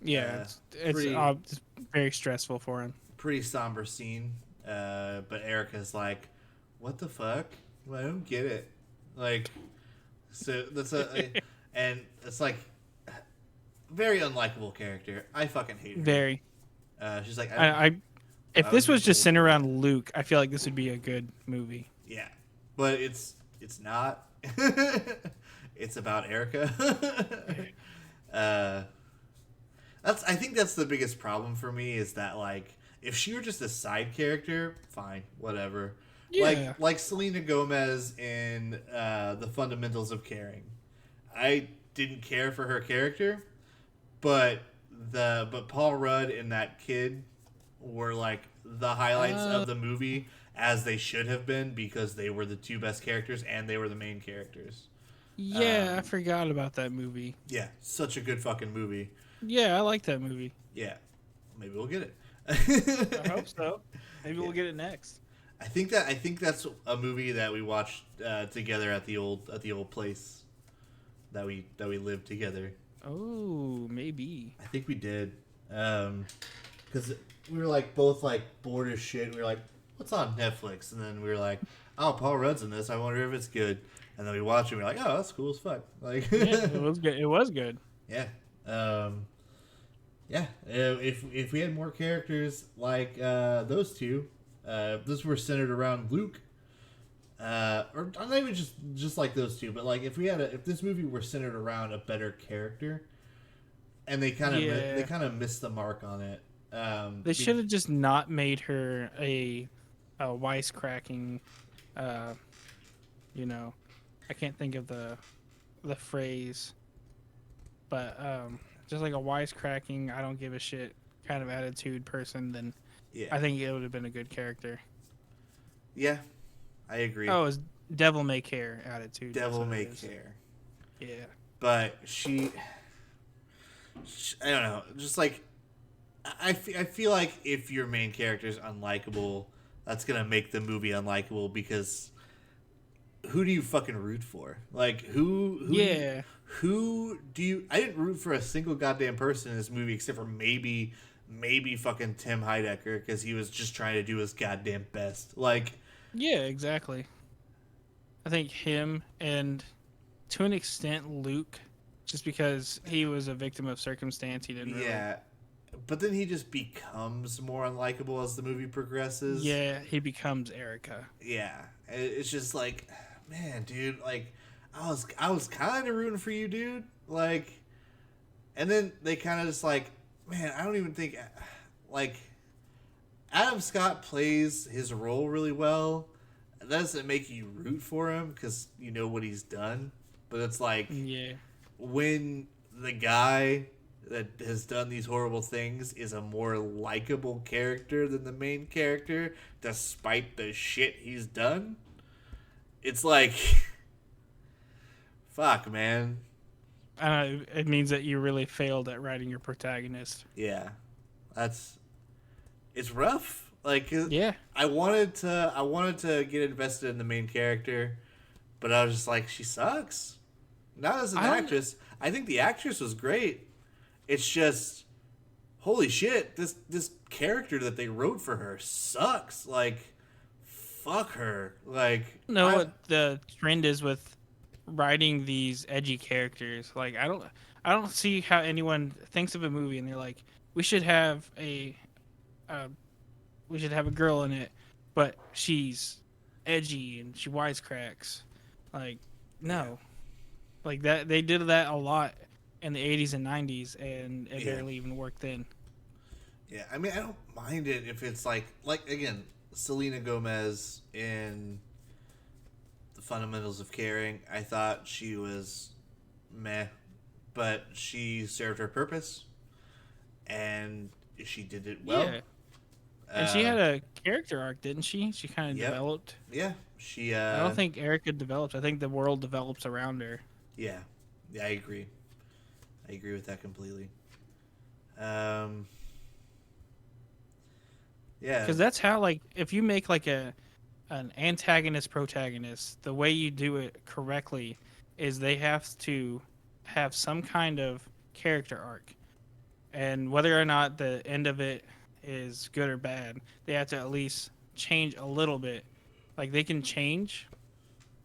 Yeah, it's very stressful for him. Pretty somber scene. But Erica's like, what the fuck? Well, I don't get it. Like, so that's and it's like very unlikable character. I fucking hate her. Very. She's like, if this was just centered around Luke, I feel like this would be a good movie. Yeah, but it's not. It's about Erica. I think that's the biggest problem for me is that, like, if she were just a side character, fine, whatever. Yeah. Like Selena Gomez in The Fundamentals of Caring. I didn't care for her character, but Paul Rudd and that kid were like the highlights of the movie, as they should have been, because they were the two best characters and they were the main characters. Yeah, I forgot about that movie. Yeah, such a good fucking movie. Yeah, I like that movie. Yeah, maybe we'll get it. I hope so. Maybe we'll get it next. I think that's a movie that we watched together at the old place that we lived together. Oh, maybe. I think we did, because because we were like both like bored as shit. We were like, "What's on Netflix?" And then we were like, "Oh, Paul Rudd's in this. I wonder if it's good." And then we watched it. And we are like, "Oh, that's cool as fuck." Like, Yeah, it was good. It was good. yeah, yeah. If we had more characters like those two, this were centered around Luke. Or not even just like those two, but like if this movie were centered around a better character, and they kind of missed the mark on it. They should have just not made her a wisecracking. You know, I can't think of the phrase, but just like a wisecracking, I don't give a shit kind of attitude person. Then Yeah, I think it would have been a good character. yeah, I agree. Oh, it's devil may care attitude. Devil may care. Yeah, But I don't know. Just like I feel like if your main character is unlikable, that's gonna make the movie unlikable because who do you fucking root for? Like yeah. who do you? I didn't root for a single goddamn person in this movie except for maybe fucking Tim Heidecker because he was just trying to do his goddamn best. Like, Yeah, exactly. I think him and to an extent Luke, just because he was a victim of circumstance, he didn't really. yeah. But then he just becomes more unlikable as the movie progresses. Yeah, he becomes Erica. Yeah, it's just like, man, dude, like, I was kind of rooting for you, dude. Like, and then they kind of just like, man, I don't even think, like, Adam Scott plays his role really well. That doesn't make you root for him because you know what he's done. But it's like, Yeah. when the guy that has done these horrible things is a more likable character than the main character, despite the shit he's done, it's like, fuck, man. It means that you really failed at writing your protagonist. Yeah, it's rough. Like, Yeah. I wanted to get invested in the main character, but I was just like, she sucks. Not as an actress. I think the actress was great. It's just, holy shit, this character that they wrote for her sucks. Like, fuck her. Like, Know what the trend is with writing these edgy characters. Like I don't see how anyone thinks of a movie and they're like, we should have a girl in it, but she's edgy and she wisecracks. Like, no. Like that they did that a lot in the 80s and 90s and it barely even worked then. Yeah, I mean, I don't mind it if it's like again, Selena Gomez in The Fundamentals of Caring. I thought she was meh, but she served her purpose, and she did it well. Yeah. And she had a character arc, didn't she? She kind of Yep. developed. Yeah, she. I don't think Erica develops. I think the world develops around her. Yeah, I agree. I agree with that completely. Yeah, Because that's how, like, if you make like an antagonist protagonist, the way you do it correctly is they have to have some kind of character arc, and whether or not the end of it is good or bad, they have to at least change a little bit. Like, they can change,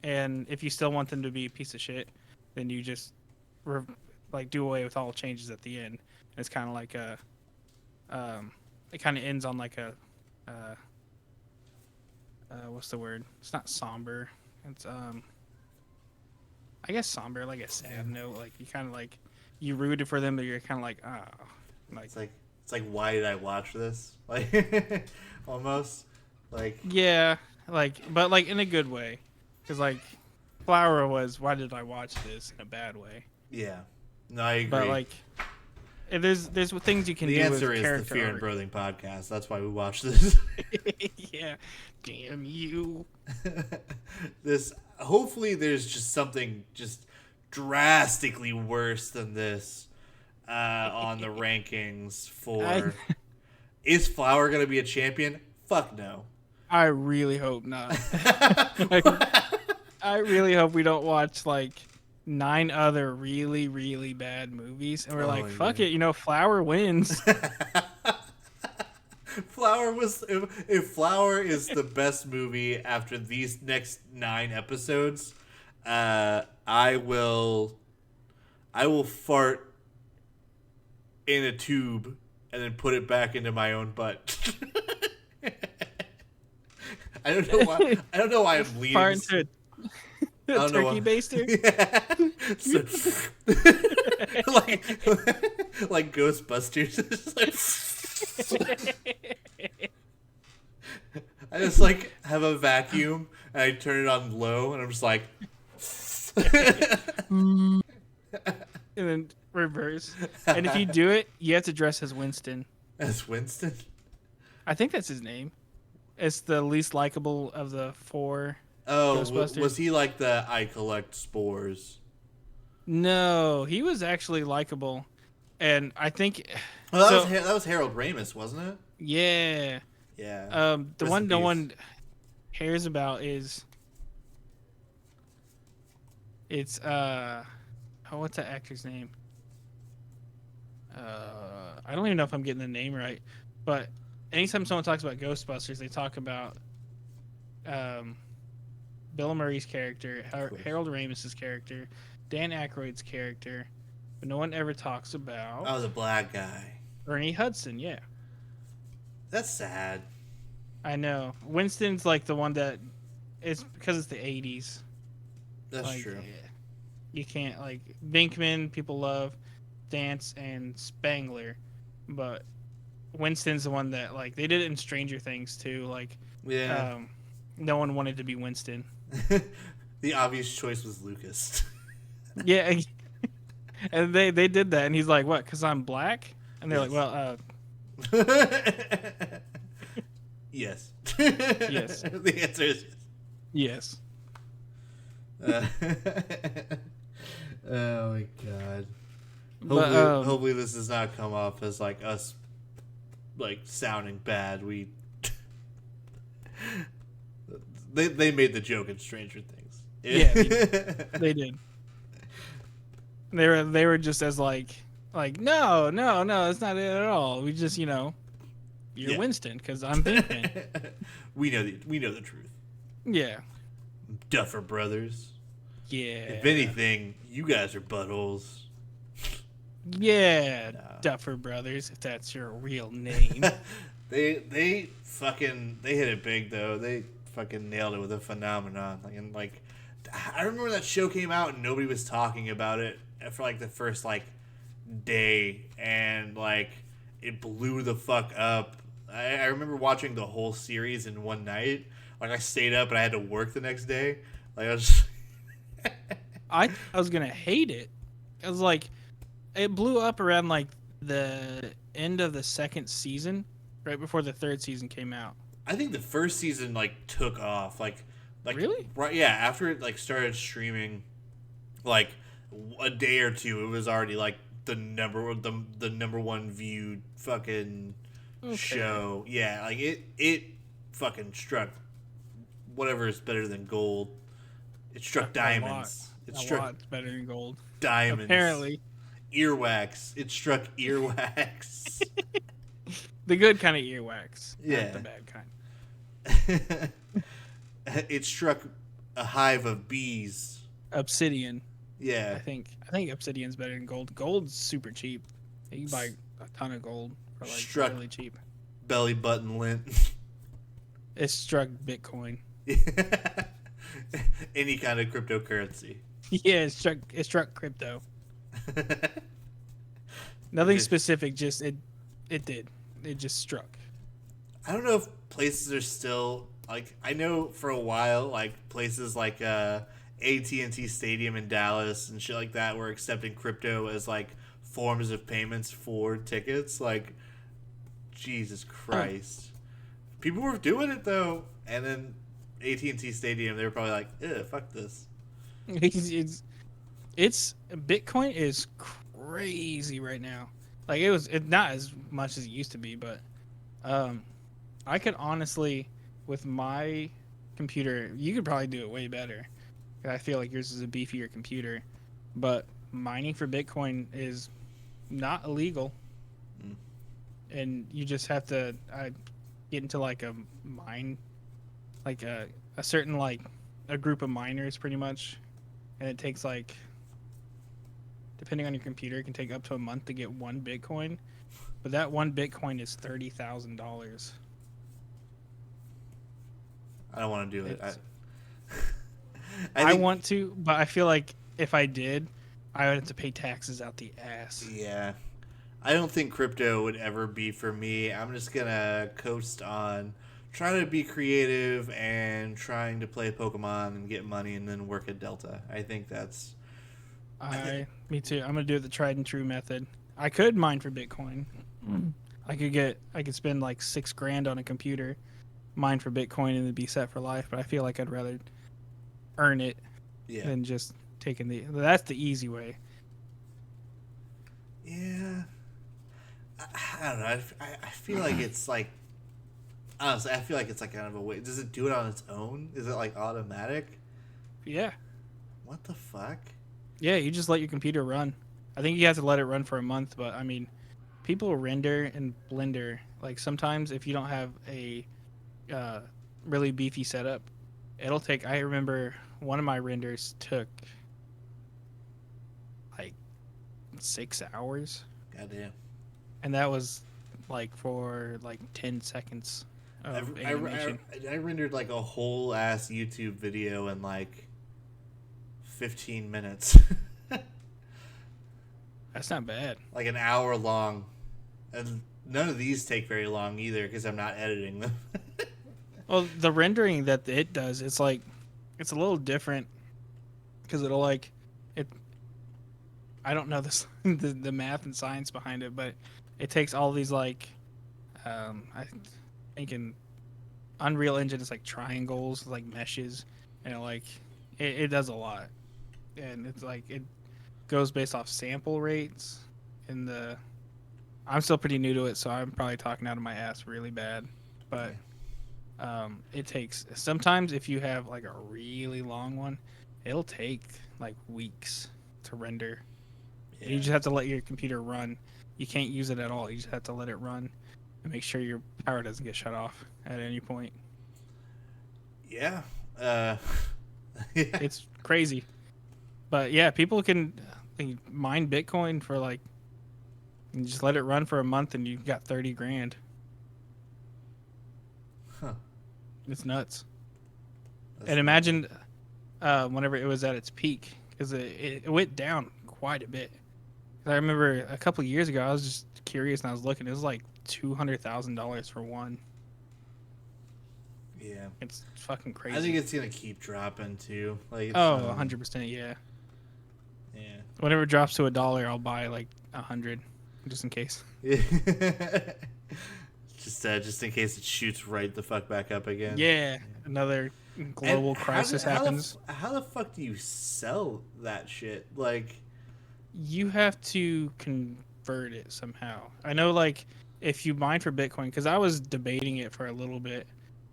and if you still want them to be a piece of shit, then you just do away with all changes at the end. It's kind of like it kind of ends on like a what's the word? It's not somber. It's I guess somber, like a sad note. Like you kind of like you rooted for them, but you're kind of like like it's like why did I watch this? Like almost like yeah, like but like in a good way, because like Flower was why did I watch this in a bad way? Yeah, no, I agree. But like. If there's things you can the do. The answer is the Fear and arc. Broathing podcast. That's why we watch this. Yeah, damn you. This hopefully there's just something just drastically worse than this on the rankings for. Is Flower gonna be a champion? Fuck no. I really hope not. I really hope we don't watch like 9 other really, really bad movies, and we're like, fuck it, Flower wins. Flower was if Flower is the best movie after these next 9 episodes, I will fart in a tube and then put it back into my own butt. I don't know why. I don't know why I'm leading. Fart into a turkey baster. Yeah. So, like Ghostbusters. I just like have a vacuum and I turn it on low and I'm just like. And then reverse. And if you do it, you have to dress as Winston. As Winston? I think that's his name. It's the least likable of the 4 Oh, Ghostbusters. was he like the I collect spores? No, he was actually likable. And I think... Well, that was Harold Ramis, wasn't it? Yeah. Yeah. The one no one cares about is... It's, what's that actor's name? I don't even know if I'm getting the name right. But anytime someone talks about Ghostbusters, they talk about Bill Murray's character, Harold Ramis's character, Dan Aykroyd's character, but no one ever talks about... I was a black guy. Ernie Hudson, yeah. That's sad. I know. Winston's like the one that... It's because it's the 80s. That's like, true. You can't, like... Binkman, people love. Dance and Spangler. But Winston's the one that, like... They did it in Stranger Things, too. Like, yeah. No one wanted to be Winston. The obvious choice was Lucas. Yeah. And they did that. And he's like, what, because I'm black? And they're like, well, yes. Yes. The answer is yes. Oh my god. Hopefully this does not come off as like us like sounding bad. They made the joke in Stranger Things. Yeah, they did. They were just as like no, it's not it at all. We just you're Winston because I'm Pinkman. we know the truth. Yeah. Duffer Brothers. Yeah. If anything, you guys are buttholes. Yeah, no. Duffer Brothers, if that's your real name. They hit it big though. They fucking nailed it with a phenomenon. Like I remember that show came out and nobody was talking about it for like the first like day, and like it blew the fuck up. I remember watching the whole series in one night. Like I stayed up and I had to work the next day. Like I was I was gonna hate it. I was like, it blew up around like the end of the 2nd season, right before the 3rd season came out. I think the 1st season like took off. Like really? Right? Yeah. After it like started streaming, like a day or two, it was already like the number one viewed fucking show. Yeah. Like it fucking struck whatever is better than gold. It struck diamonds. It struck lot better than gold. Diamonds. Apparently. Earwax. It struck earwax. The good kind of earwax. Yeah. Not the bad kind. It struck a hive of bees. Obsidian. Yeah. I think obsidian's better than gold. Gold's super cheap. You can buy a ton of gold for like struck really cheap. Belly button lint. It struck Bitcoin. Any kind of cryptocurrency. Yeah, it struck crypto. Nothing specific, just it did. It just struck. I don't know if places are still like, I know for a while like places like AT&T Stadium in Dallas and shit like that were accepting crypto as like forms of payments for tickets. Like, Jesus Christ. People were doing it though, and then AT&T Stadium, they were probably like, "Ew, fuck this." It's Bitcoin is crazy right now. Like it's not as much as it used to be, but I could honestly, with my computer, you could probably do it way better. I feel like yours is a beefier computer, but mining for Bitcoin is not illegal. and you just have to get into like a mine, like a certain like a group of miners pretty much, and it takes like, depending on your computer, it can take up to a month to get 1 Bitcoin, but that 1 Bitcoin is $30,000. I don't want to do it. I think, want to, but I feel like if I did, I would have to pay taxes out the ass. yeah. I don't think crypto would ever be for me. I'm just gonna coast on trying to be creative and trying to play Pokemon and get money and then work at Delta. I think that's. Me too. I'm gonna do it the tried and true method. I could mine for Bitcoin. I could spend like $6,000 on a computer, mine for Bitcoin, and then be set for life. But I feel like I'd rather earn it than just taking that's the easy way. Yeah. I don't know. I feel like it's like. Honestly, I feel like it's like kind of a way. Does it do it on its own? Is it like automatic? Yeah. What the fuck? Yeah, you just let your computer run. I think you have to let it run for a month, but I mean, people render in Blender. Like sometimes if you don't have a really beefy setup, it'll take. I remember one of my renders took like 6 hours. Goddamn. And that was like for like 10 seconds of animation. I rendered like a whole ass YouTube video in like 15 minutes. That's not bad. Like an hour long. And none of these take very long either because I'm not editing them. Well, the rendering that it does, it's like, it's a little different because it'll like, it. I don't know the math and science behind it, but it takes all these like, I think in Unreal Engine it's like triangles, like meshes, and it does a lot, and it's like it goes based off sample rates. I'm still pretty new to it, so I'm probably talking out of my ass really bad, but it takes sometimes if you have like a really long one, it'll take like weeks to render. Yeah. You just have to let your computer run. You can't use it at all. You just have to let it run and make sure your power doesn't get shut off at any point. Yeah. It's crazy. But yeah, people can mine Bitcoin for like, and just let it run for a month and you've got 30 grand. Huh. It's nuts. That's and imagine whenever it was at its peak, because it went down quite a bit. I remember a couple of years ago, I was just curious and I was looking. It was like $200,000 for one. Yeah, it's fucking crazy. I think it's gonna keep dropping too. Like 100%, yeah. Yeah. Whenever it drops to $1, I'll buy like 100, just in case. just in case it shoots right the fuck back up again. Yeah, another global crisis happens. How the fuck do you sell that shit? Like, you have to convert it somehow. I know, like, if you mine for Bitcoin, because I was debating it for a little bit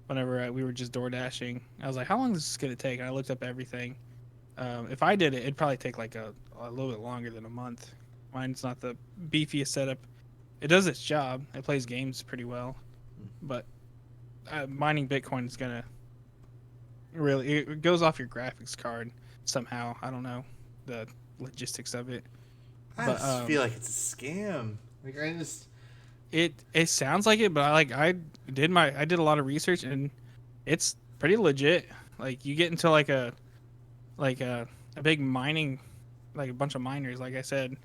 whenever we were just door dashing. I was like, how long is this going to take? And I looked up everything. If I did it, it'd probably take like a little bit longer than a month. Mine's not the beefiest setup. It does its job. It plays games pretty well. But mining Bitcoin is going to really... It goes off your graphics card somehow. I don't know the logistics of it. I just feel like it's a scam. Like, I just... It sounds like it, but I did a lot of research and it's pretty legit. Like, you get into like a big mining, like a bunch of miners, like I said,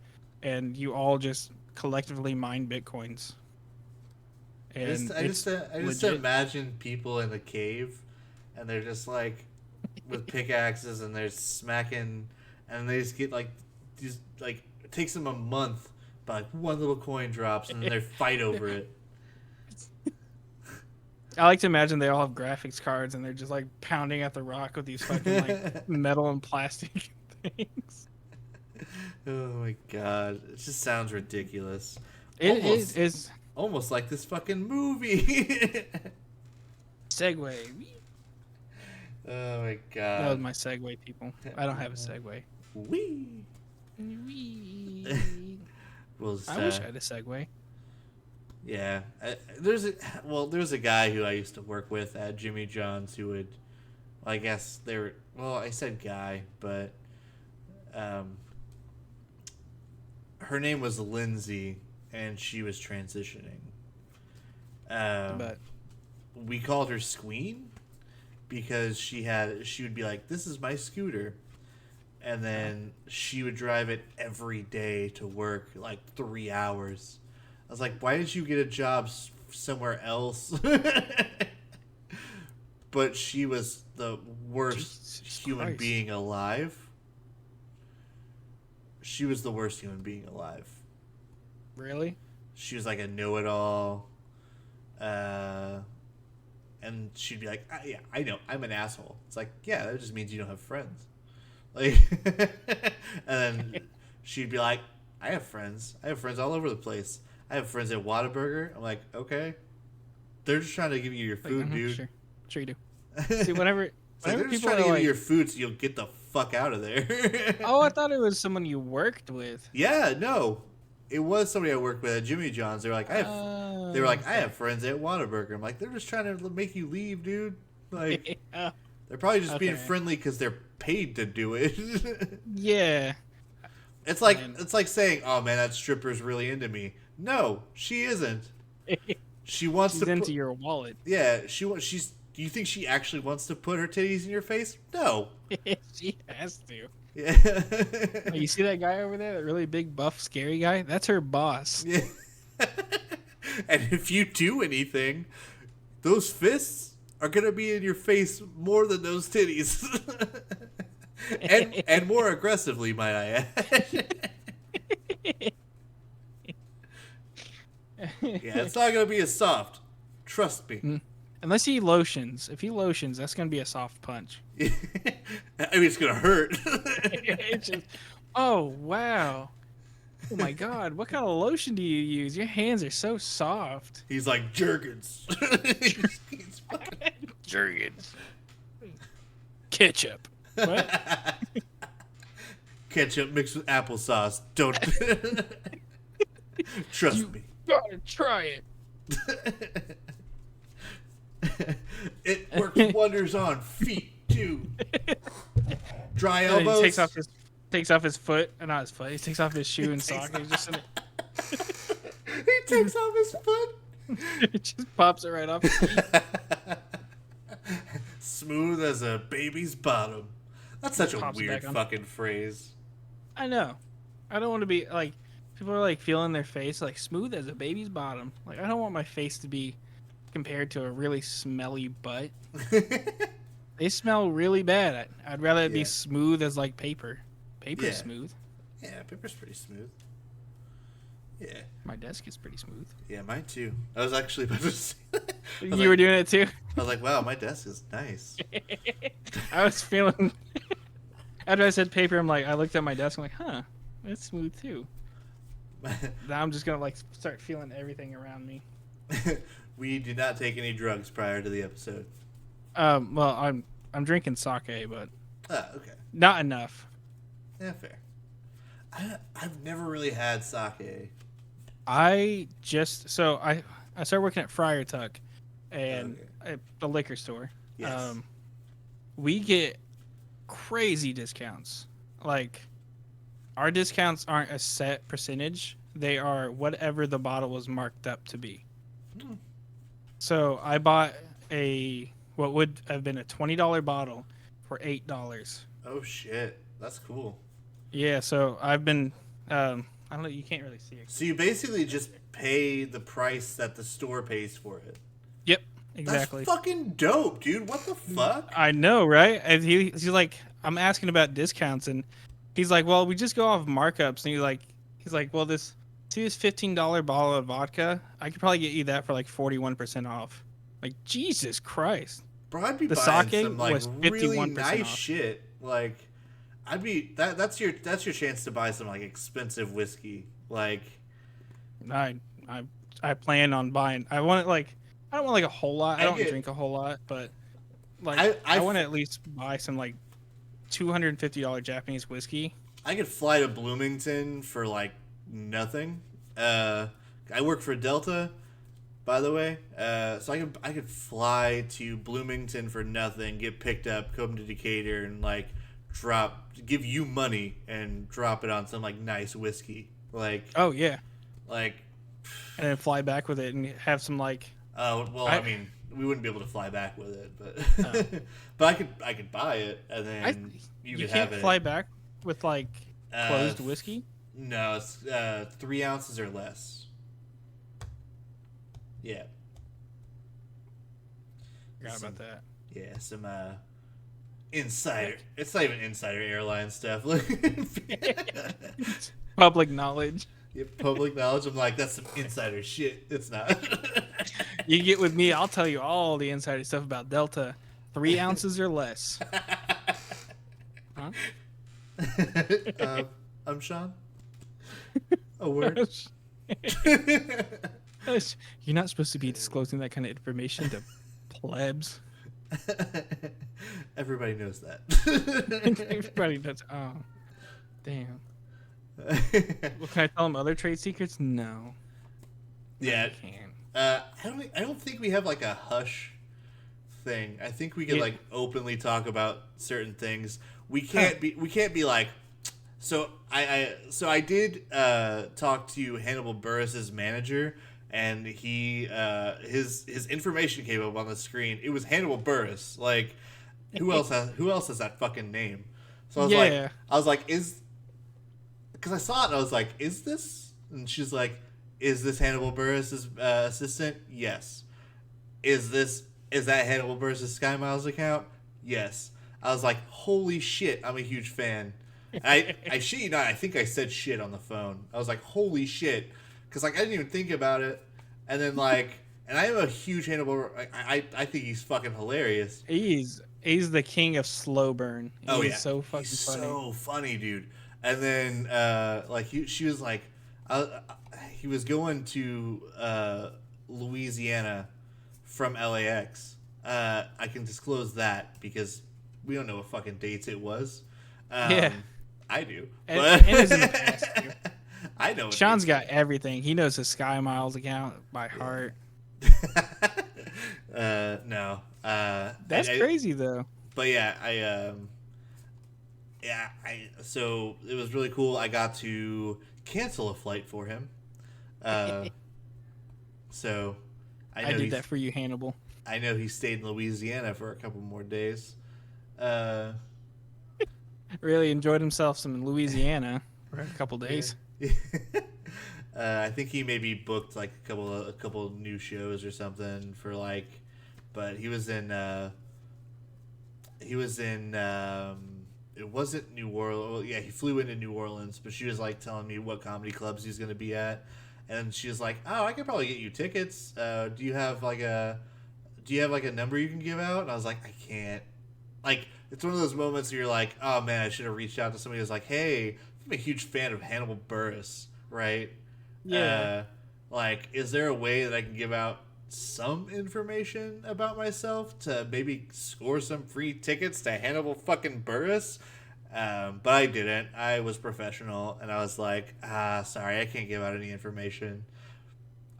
and you all just collectively mine Bitcoins. And I just imagine people in a cave, and they're just like with pickaxes, and they're smacking, and they just get like these like it takes them a month, but like one little coin drops, and then they fight over it. I like to imagine they all have graphics cards, and they're just like pounding at the rock with these fucking like metal and plastic things. Oh my god, it just sounds ridiculous. It is almost like this fucking movie. Segway. Oh my god. That was my Segway, people. I don't have a Segway. Wee. Wee. Well, I wish I had a Segway. Yeah, there's a guy who I used to work with at Jimmy John's who would, well, I guess they were, well, I said guy, but um, her name was Lindsay, and she was transitioning. Um, But we called her Squeen because she would be like, "This is my scooter," and then she would drive it every day to work, like 3 hours. I was like, "Why did you get a job somewhere else?" But she was the worst Jesus human Christ. being alive. She was the worst human being alive. really? She was like a know-it-all. Uh, and she'd be like, "Yeah, I know, I'm an asshole." It's like, yeah, that just means you don't have friends. Like, and then she'd be like, "I have friends. I have friends all over the place. I have friends at Whataburger." I'm like, okay. They're just trying to give you your Like, food, dude. Sure. Sure you do. See, whenever It's like, they're just people trying to are give like, you your food so you'll get the fuck out of there. "Oh, I thought it was someone you worked with." Yeah, no. It was somebody I worked with at Jimmy John's. They were like, they were like, "I have friends at Whataburger." I'm like, they're just trying to make you leave, dude. Like, Yeah. they're probably just being Okay. friendly because they're paid to do it. Yeah. It's like Man. saying, "Oh man, that stripper's really into me." No, she isn't. She wants She's to into put, your wallet. yeah, she's. Do you think she actually wants to put her titties in your face? No. She has to. Yeah. Oh, you see that guy over there, that really big, buff, scary guy? That's her boss. Yeah. And if you do anything, those fists are gonna be in your face more than those titties, and more aggressively, might I add. Yeah, it's not gonna be as soft. Trust me. Unless he lotions. If he lotions, that's gonna be a soft punch. I mean, it's gonna hurt. It's just, oh wow. Oh my god, what kind of lotion do you use? Your hands are so soft. He's like Jergens. He's fucking... Jergens. Ketchup. What? Ketchup mixed with applesauce. Don't trust me. Gotta try it. It works wonders on feet too. Dry And then elbows. he takes off his foot, not his foot. He takes off his shoe and sock. And he's just in He takes off his foot. it just pops it right off his feet. Smooth as a baby's bottom. That's such a Pops it weird back on. fucking phrase. I know. I don't want to be like people are like feeling their face like smooth as a baby's bottom. Like I don't want my face to be compared to a really smelly butt. They smell really bad. I'd rather it Yeah. be smooth as like paper. Paper's Yeah. smooth. Yeah, paper's pretty smooth. Yeah. My desk is pretty smooth. Yeah, mine too. I was actually about to say that. You were doing it too? I was like, wow, my desk is nice. I was feeling after I said paper, I looked at my desk, I'm like, huh, it's smooth too. Now I'm just gonna like start feeling everything around me. We did not take any drugs prior to the episode. Well, I'm drinking sake, but Ah, okay. not enough. Yeah, fair. I've never really had sake. I started working at Friar Tuck, and Okay. at the liquor store. Yes. We get crazy discounts. Like, our discounts aren't a set percentage; they are whatever the bottle was marked up to be. Hmm. So I bought what would have been a $20 bottle for $8. Oh shit, that's cool. Yeah, so I've been I don't know, you can't really see it. So you basically just pay the price that the store pays for it. Yep, exactly. That's fucking dope, dude. What the fuck? I know, right? And he's like, I'm asking about discounts, and he's like, well, we just go off markups. And he's like, well, this $15 bottle of vodka, I could probably get you that for like 41% off. Like, Jesus Christ. Bro, I'd be The buying sake some like was really 51% nice off. shit. Like, I'd be that's your chance to buy some like expensive whiskey. Like, I plan on buying. I don't want like a whole lot. I don't get- drink a whole lot, but like I want to at least buy some like $250 Japanese whiskey. I could fly to Bloomington for like nothing. I work for Delta. by the way. So I could fly to Bloomington for nothing, get picked up, come to Decatur, and like give you money and drop it on some like nice whiskey, Oh yeah, like. and then fly back with it and have some like. Oh well, I mean, we wouldn't be able to fly back with it, but but I could buy it and then you could have it. You can't fly back with like closed whiskey. No, it's 3 ounces or less. Yeah. Forgot about that. Yeah, some insider. It's not even insider airline stuff. Public knowledge. Yeah, public knowledge. I'm like, that's some insider shit. It's not. You get with me, I'll tell you all the insider stuff about Delta. 3 ounces or less. Huh? I'm Shawn. A word. You're not supposed to be disclosing that kind of information to plebs. Everybody knows that. Everybody knows. Oh, damn. Well, can I tell them other trade secrets? No. Yeah. I can't. I don't think we have like a hush thing. I think we can like openly talk about certain things. We can't be like. So I did talk to Hannibal Buress's manager, and he his information came up on the screen. It was Hannibal Buress. Like, who else has that fucking name? So I was like, because I saw it and I was like, is this? And she's like, is this Hannibal Buress's assistant? Yes. Is that Hannibal Buress's Sky Miles account? Yes. I was like, holy shit, I'm a huge fan. I shit you not, I think I said shit on the phone. I was like, holy shit, because like I didn't even think about it, and then like, and I am a huge Hannibal. I think he's fucking hilarious. He's the king of slow burn. He's so fucking funny. So funny, dude. And then like she was like, he was going to Louisiana from LAX. I can disclose that because we don't know what fucking dates it was. I do. And it's in the past, too. I know. Shawn's got everything. He knows his Sky Miles account by heart. No. That's crazy though. But yeah, so it was really cool. I got to cancel a flight for him. So I did that for you, Hannibal. I know he stayed in Louisiana for a couple more days. Really enjoyed himself some in Louisiana for a couple days. Yeah. I think he maybe booked like a couple new shows or something for like, but he was in it wasn't New Orleans. Well, yeah, he flew into New Orleans, but she was like telling me what comedy clubs he's gonna be at, and she was like, "Oh, I could probably get you tickets. Do you have like a number you can give out?" And I was like, "I can't." Like, it's one of those moments where you're like, "Oh man, I should have reached out to somebody who's like, hey, I'm a huge fan of Hannibal Buress, right? Yeah. Like, is there a way that I can give out some information about myself to maybe score some free tickets to Hannibal fucking Buress?" But I didn't. I was professional, and I was like, sorry, I can't give out any information.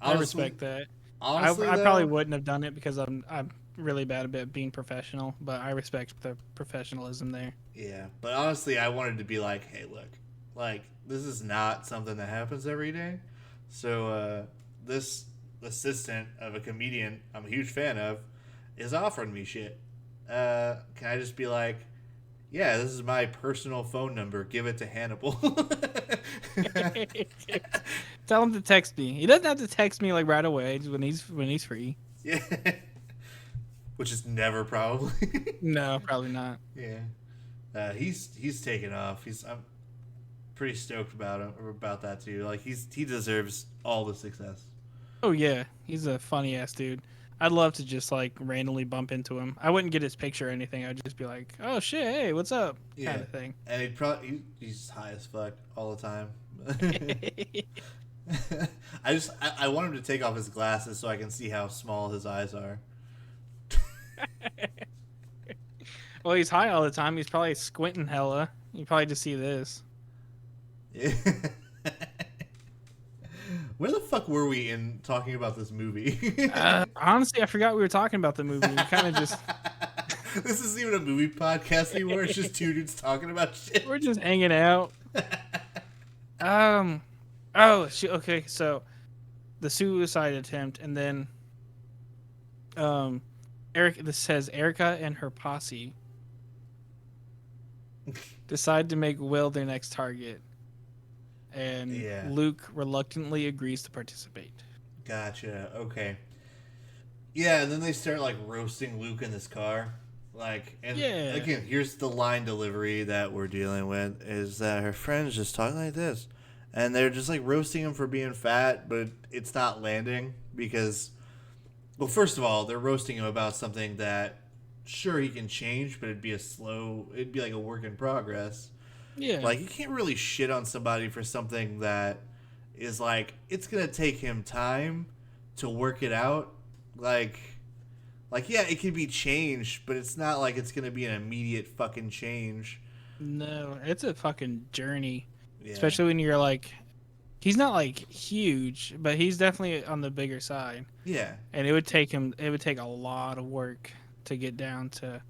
Honestly, I respect that. Honestly, I probably wouldn't have done it because I'm really bad about being professional, but I respect the professionalism there. Yeah, but honestly, I wanted to be like, hey, look, like, this is not something that happens every day. So this assistant of a comedian I'm a huge fan of is offering me shit. Can I just be like, yeah, this is my personal phone number. Give it to Hannibal. Tell him to text me. He doesn't have to text me like right away when he's free. Yeah. Which is never probably. No, probably not. Yeah. He's taken off. I'm pretty stoked about that too. Like he deserves all the success. Oh yeah, he's a funny ass dude. I'd love to just like randomly bump into him. I wouldn't get his picture or anything. I'd just be like, "Oh shit, hey, what's up?" kind of thing. And he's high as fuck all the time. I want him to take off his glasses so I can see how small his eyes are. Well, he's high all the time. He's probably squinting hella. You probably just see this. Yeah. Where the fuck fuck were we in talking about this movie? Honestly, I forgot we were talking about the movie. We kind of just This isn't even a movie podcast anymore. It's just two dudes talking about shit. we're just hanging out. Oh, okay. So the suicide attempt, and then this says Erica and her posse decide to make Will their next target, and Luke reluctantly agrees to participate. Gotcha. Okay. Yeah, and then they start like roasting Luke in this car. Like, and again, here's the line delivery that we're dealing with is that her friend's just talking like this. And they're just like roasting him for being fat, but it's not landing because, well, first of all, they're roasting him about something that, sure, he can change, but it'd be like a work in progress. Yeah. Like, you can't really shit on somebody for something that is like, it's going to take him time to work it out. Like, yeah, it can be changed, but it's not like it's going to be an immediate fucking change. No, it's a fucking journey. Yeah. Especially when you're like, he's not like huge, but he's definitely on the bigger side. Yeah. And it would take a lot of work to get down to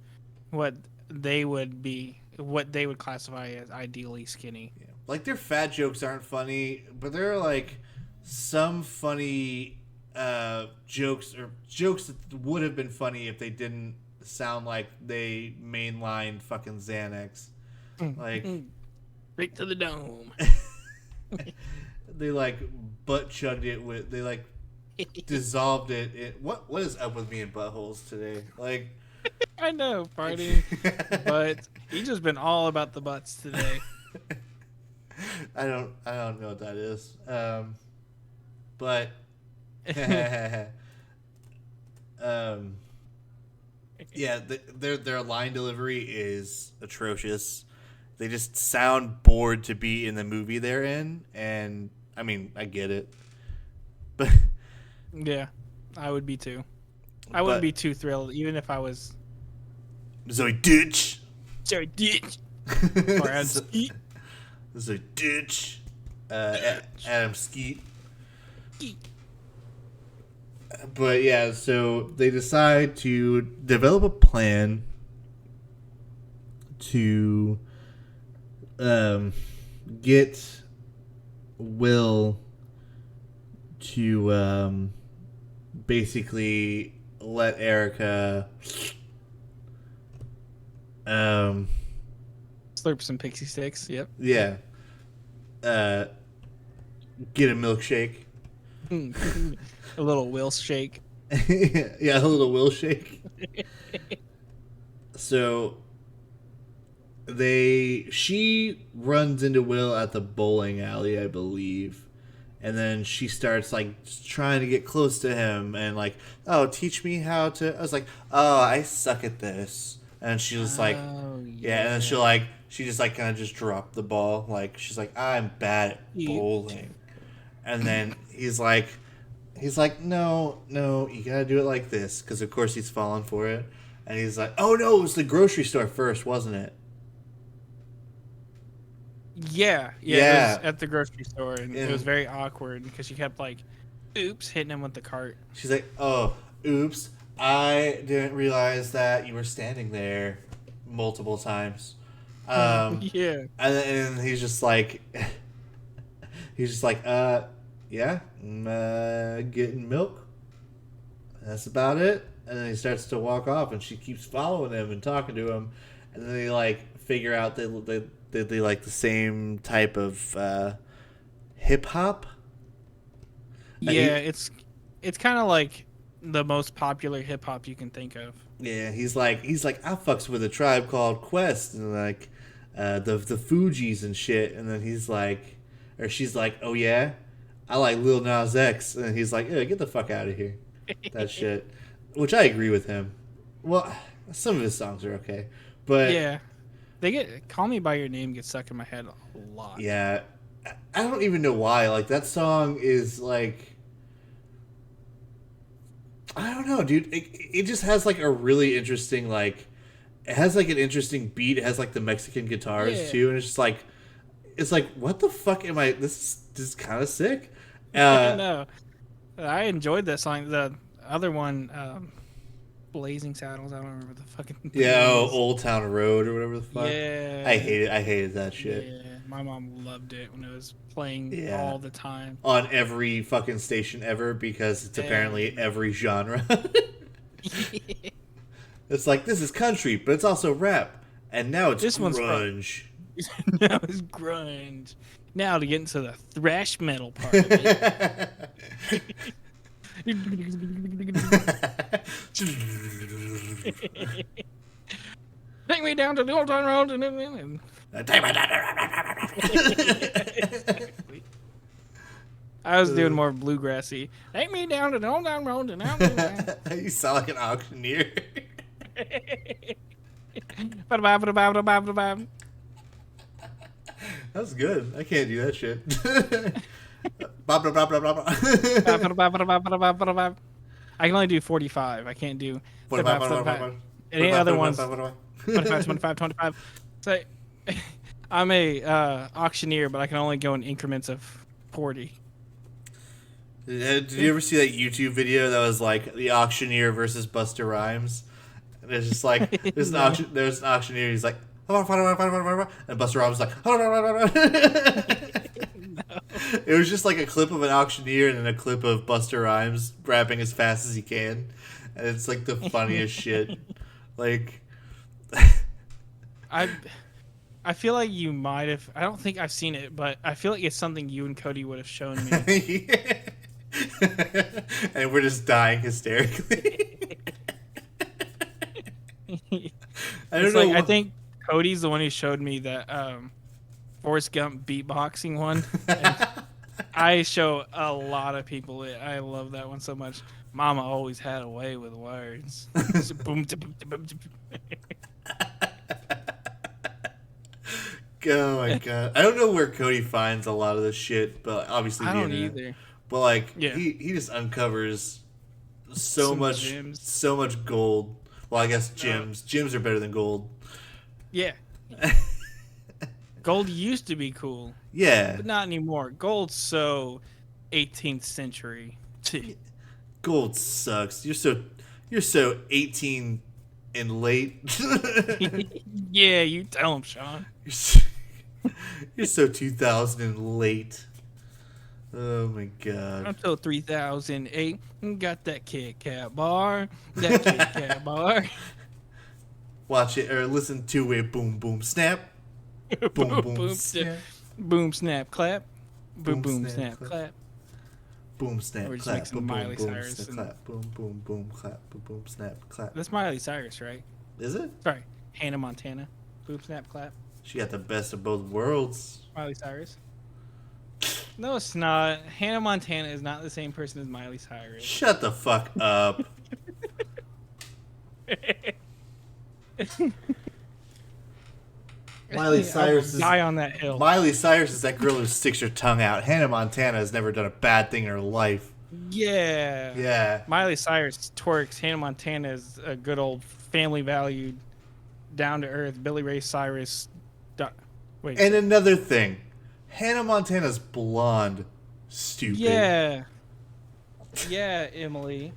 what they would classify as ideally skinny. Yeah. Like, their fat jokes aren't funny, but there are like some funny jokes that would have been funny if they didn't sound like they mainlined fucking Xanax. Like, right to the dome. They like butt chugged it with. They like dissolved it. What is up with me and buttholes today? Like, I know, party, but he's just been all about the butts today. I don't know what that is. But yeah, their line delivery is atrocious. They just sound bored to be in the movie they're in, and I mean, I get it, but yeah, I would be too. I wouldn't be too thrilled, even if I was Zoe Ditch. Zoe Ditch. Or Adam Skeet. Zoe Ditch. Adam Skeet. But yeah, so they decide to develop a plan to get Will to basically let Erica slurp some pixie sticks. Yep. Yeah. Get a milkshake. A little Will shake. Yeah, a little Will shake. So she runs into Will at the bowling alley, I believe. And then she starts like trying to get close to him and like, oh, teach me how to. I was like, oh, I suck at this. And she was like, yeah. And then she just like kind of just dropped the ball. Like, she's like, I'm bad at bowling. And then he's like, no, you gotta do it like this. Because of course he's falling for it. And he's like, oh no, it was the grocery store first, wasn't it? Yeah. It was at the grocery store, and it was very awkward because she kept like, oops, hitting him with the cart. She's like, oh, oops, I didn't realize that you were standing there multiple times. Yeah. And he's just like, yeah, I'm getting milk. That's about it. And then he starts to walk off, and she keeps following him and talking to him. And then they like figure out they like the same type of hip hop. Yeah, it's kind of like the most popular hip hop you can think of. Yeah, he's like I fucks with a tribe called Quest and like the Fugees and shit. And then he's like, or she's like, oh yeah, I like Lil Nas X. And he's like, yeah, get the fuck out of here. That shit. Which I agree with him. Well, some of his songs are okay, but yeah, "Call Me by Your Name" gets stuck in my head a lot. Yeah, I don't even know why. Like, that song is like, I don't know, dude. It just has like a really interesting like, it has like an interesting beat. It has like the Mexican guitars too, and it's just like, what the fuck am I? This is kind of sick. Uh, No, I enjoyed that song. The other one, Blazing Saddles. I don't remember the fucking yeah, name oh, is. Old Town Road or whatever the fuck. I Yeah, hate it. I hated that shit. yeah. My mom loved it when it was playing Yeah. all the time. On every fucking station ever because it's apparently Every. every genre. It's like, this is country, but it's also rap. And now it's This one's from. grunge. Now it's grunge. Now to get into the thrash metal part of it. Take me down to the old town road. I was doing more bluegrassy. Take me down to the old town road. You sound like an auctioneer. That's good. I can't do that shit. Blah, blah, blah, blah, blah, blah. I can only do 45. I can't do 45, 45. Any other ones? 25, 25, 25. So I'm a auctioneer, but I can only go in increments of 40. Did you ever see that YouTube video that was like the auctioneer versus Busta Rhymes? And it's just like there's an auctioneer. He's like, and Busta Rhymes is like, It was just like a clip of an auctioneer and then a clip of Busta Rhymes rapping as fast as he can, and it's like the funniest shit. Like, I feel like you might have. I don't think I've seen it, but I feel like it's something you and Cody would have shown me. And we're just dying hysterically. I don't know. I think Cody's the one who showed me that Forrest Gump beatboxing one. And I show a lot of people it. I love that one so much. Mama always had a way with words. Boom, boom, boom. Oh my god! I don't know where Cody finds a lot of this shit, but obviously I the don't internet. either. But like, Yeah. he just uncovers so Some much gems. so much gold. Well, I guess gems. Gems are better than gold. Yeah. Gold used to be cool, Yeah, but not anymore. Gold's so 18th century. gold sucks. You're so 18 and late. Yeah, you tell him, Sean. You're so 2000 and late. Oh my god. Until 3008, got that Kit Kat bar. That Kit Kat bar. Watch it or listen to it. Boom, boom, snap. Boom, boom, snap. Boom, snap, clap. Boom, Boom, boom, snap, snap, clap. Boom, snap, Or just clap. make some Boom, Miley boom, Cyrus snap, and- clap. Boom, boom, boom, clap. Boom, boom, snap, clap. That's Miley Cyrus, right? Is it? Sorry, Hannah Montana. Boom, snap, clap. She got the best of both worlds. Miley Cyrus. No, it's not. Hannah Montana is not the same person as Miley Cyrus. Shut the fuck up. Miley Cyrus is Die on that hill. Miley Cyrus is that girl who sticks her tongue out. Hannah Montana has never done a bad thing in her life. Yeah. Yeah. Miley Cyrus twerks. Hannah Montana is a good old family valued, down to earth Billy Ray Cyrus. Wait. And another thing, Hannah Montana's blonde. Stupid. Yeah. Yeah, Emily.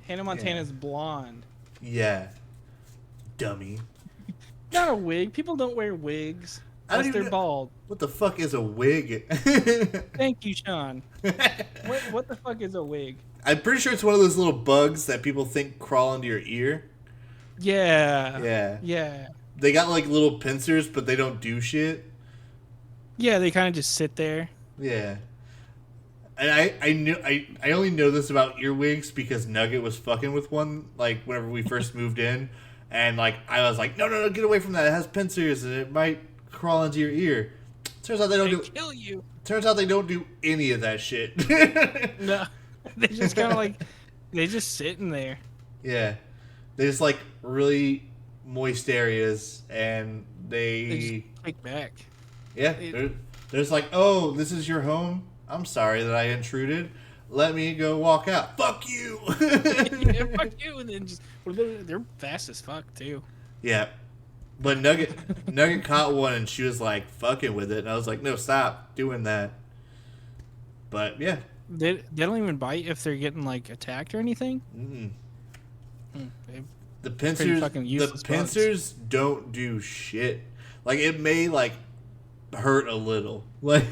Hannah Montana's blonde. Yeah. Dummy. Not a wig. People don't wear wigs I don't unless even they're know- bald. What the fuck is a wig? Thank you, Sean. What the fuck is a wig? I'm pretty sure it's one of those little bugs that people think crawl into your ear. Yeah. Yeah. Yeah. They got like little pincers, but they don't do shit. Yeah, they kind of just sit there. Yeah. And I only know this about earwigs because Nugget was fucking with one like whenever we first moved in, and like I was like, no, get away from that. It has pincers and it might crawl into your ear. Turns out they don't They do. kill you. Turns out they don't do any of that shit. No, they just kind of like they just sitting there. Yeah, they just like really moist areas, and They just kick back. yeah, they're just like, oh, this is your home. I'm sorry that I intruded. Let me go walk out. Fuck you. Yeah, fuck you, and then just they're fast as fuck too. Yeah, but Nugget caught one, and she was like fucking with it, and I was like, no, stop doing that. But yeah, They don't even bite if they're getting like attacked or anything. Mm-mm. They're The pretty pincers, fucking the useless bugs. pincers don't do shit. Like it may like hurt a little. Like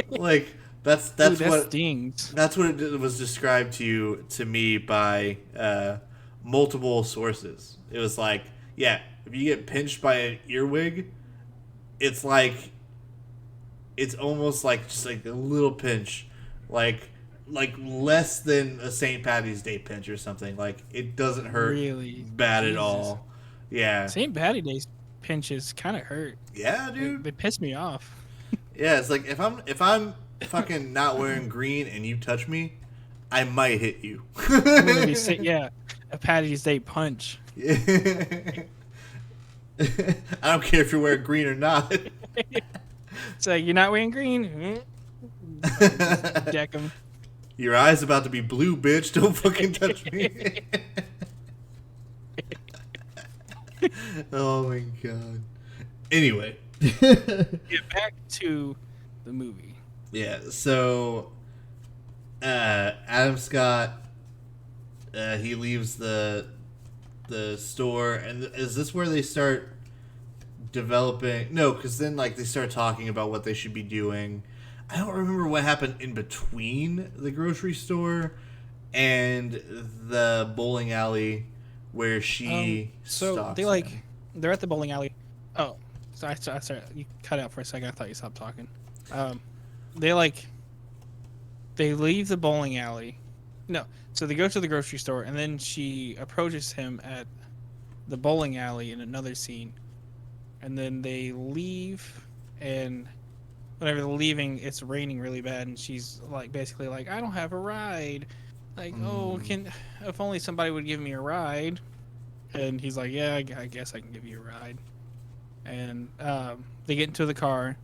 like Ooh, that's that what stings. it was described to me by multiple sources. It was like, yeah, if you get pinched by an earwig, it's like it's almost like just like a little pinch, like less than a St. Patty's Day pinch or something. Like it doesn't hurt Really, bad at Jesus. all. Yeah, St. Patty Day pinches kind of hurt. yeah, dude. They piss me off. Yeah, it's like if I'm fucking not wearing green and you touch me, I might hit you. I'm gonna be sick. Yeah, a Patty's Day punch. I don't care if you're wearing green or not. It's like you're not wearing green. Just deck them. Your eye's about to be blue, bitch. Don't fucking touch me. Oh my god. Anyway. Get back to the movie. Yeah, so Adam Scott he leaves the store, and is this where they start developing? No, because then like they start talking about what they should be doing. I don't remember what happened in between the grocery store and the bowling alley where she So stalks they like him. they're at the bowling alley. Oh, sorry, you cut out for a second. I thought you stopped talking. They like they leave the bowling alley. No, so they go to the grocery store, and then she approaches him at the bowling alley in another scene, and then they leave. And whenever they're leaving, it's raining really bad, and she's like basically like, I don't have a ride. Like, oh, if only somebody would give me a ride. And he's like, yeah, I guess I can give you a ride. And they get into the car,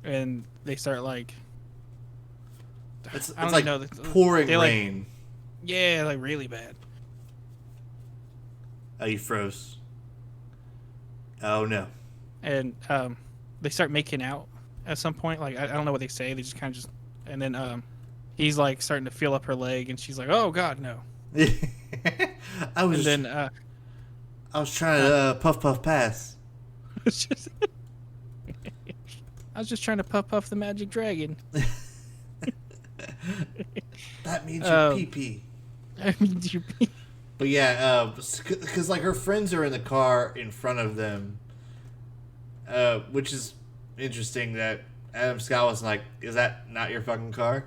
and they start like, It's I don't like know. pouring They like, rain. yeah, like really bad. Oh, you froze. Oh no. And they start making out at some point. Like I don't know what they say. They just kind of just, and then he's like starting to feel up her leg, and she's like, oh God, no. I was And then I was trying to puff pass. it's just, I was just trying to puff the magic dragon. That means you pee pee. I mean, you. But yeah, because like her friends are in the car in front of them, which is interesting that Adam Scott was like, "Is that not your fucking car?"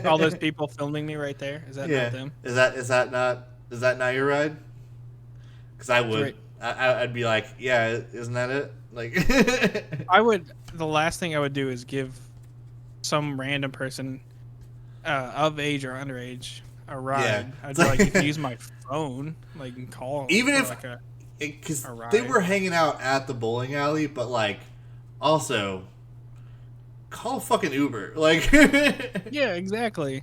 All those people filming me right there. Is that not them? Is that not your ride? Because I would. Right. I'd be like, yeah, isn't that it? Like, The last thing I would do is give some random person of age or underage a ride. Yeah. I'd be like, you can use my phone, like, and call. Even if, like because a they ride. were hanging out at the bowling alley, but like, also, call fucking Uber. Like, Yeah, exactly.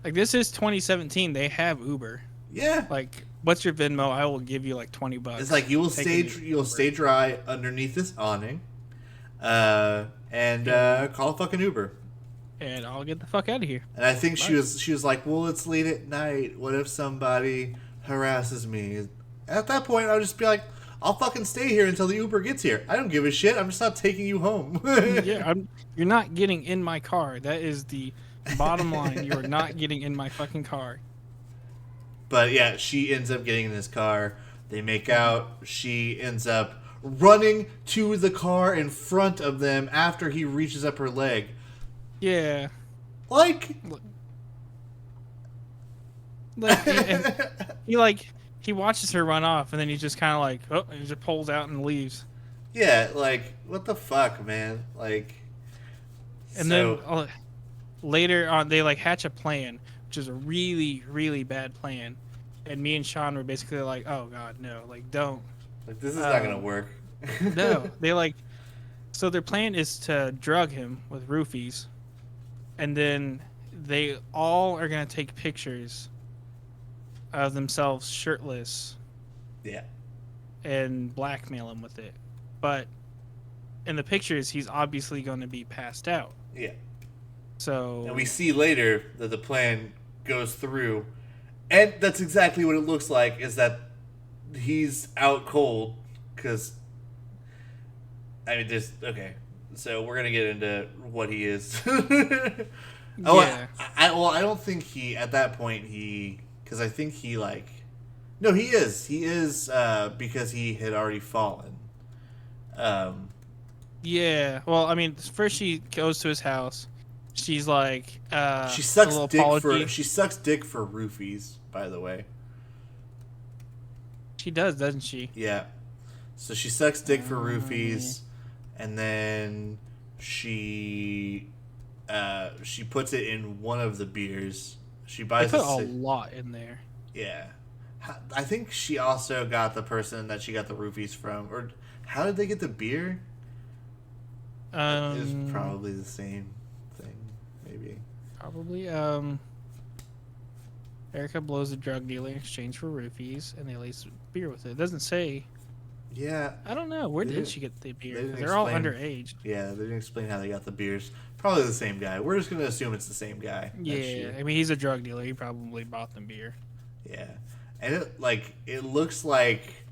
Like, this is 2017. They have Uber. yeah. Like, what's your Venmo? I will give you like $20. It's like you'll Uber. stay dry underneath this awning, and call a fucking Uber. And I'll get the fuck out of here. And I think Bye. she was like, well, it's late at night. What if somebody harasses me? At that point, I would just be like, I'll fucking stay here until the Uber gets here. I don't give a shit. I'm just not taking you home. Yeah, you're not getting in my car. That is the bottom line. You are not getting in my fucking car. But yeah, she ends up getting in his car. They make out. She ends up running to the car in front of them after he reaches up her leg. Yeah. Like, and he watches her run off, and then he just kind of like, oh, and he just pulls out and leaves. yeah, like, what the fuck, man? Like, And then later on, they like hatch a plan, which is a really, really bad plan. And me and Shawn were basically like, oh God, no, like don't. like this is not gonna work. No, they like. So their plan is to drug him with roofies, and then they all are gonna take pictures of themselves shirtless Yeah. and blackmail him with it. But in the pictures, he's obviously going to be passed out. Yeah. So And we see later that the plan goes through, and that's exactly what it looks like. Is that he's out cold because I mean, there's okay. So we're gonna get into what he is. Oh, yeah, well, I don't think he at that point because I think he like no, he is because he had already fallen. Um, yeah. Well, I mean, first she goes to his house. She's like, she a sucks little dick for apology. she sucks dick for roofies. By the way, She does, doesn't she? yeah. So she sucks dick for Yeah. roofies, and then she puts it in one of the beers. She They buys put a a lot in there. yeah. I think she also got the person that she got the roofies from, or how did they get the beer? It's Um, probably the same thing, maybe. Probably. Erica blows a drug dealer in exchange for roofies, and they lace beer with it. It doesn't say. Yeah, I don't know. Where they did didn't, she get the beer? they 'Cause didn't they're all explain. underage. Yeah, they didn't explain how they got the beers. Probably the same guy. We're just gonna assume it's the same guy. Yeah, I mean, he's a drug dealer. He probably bought them beer. Yeah, and it looks like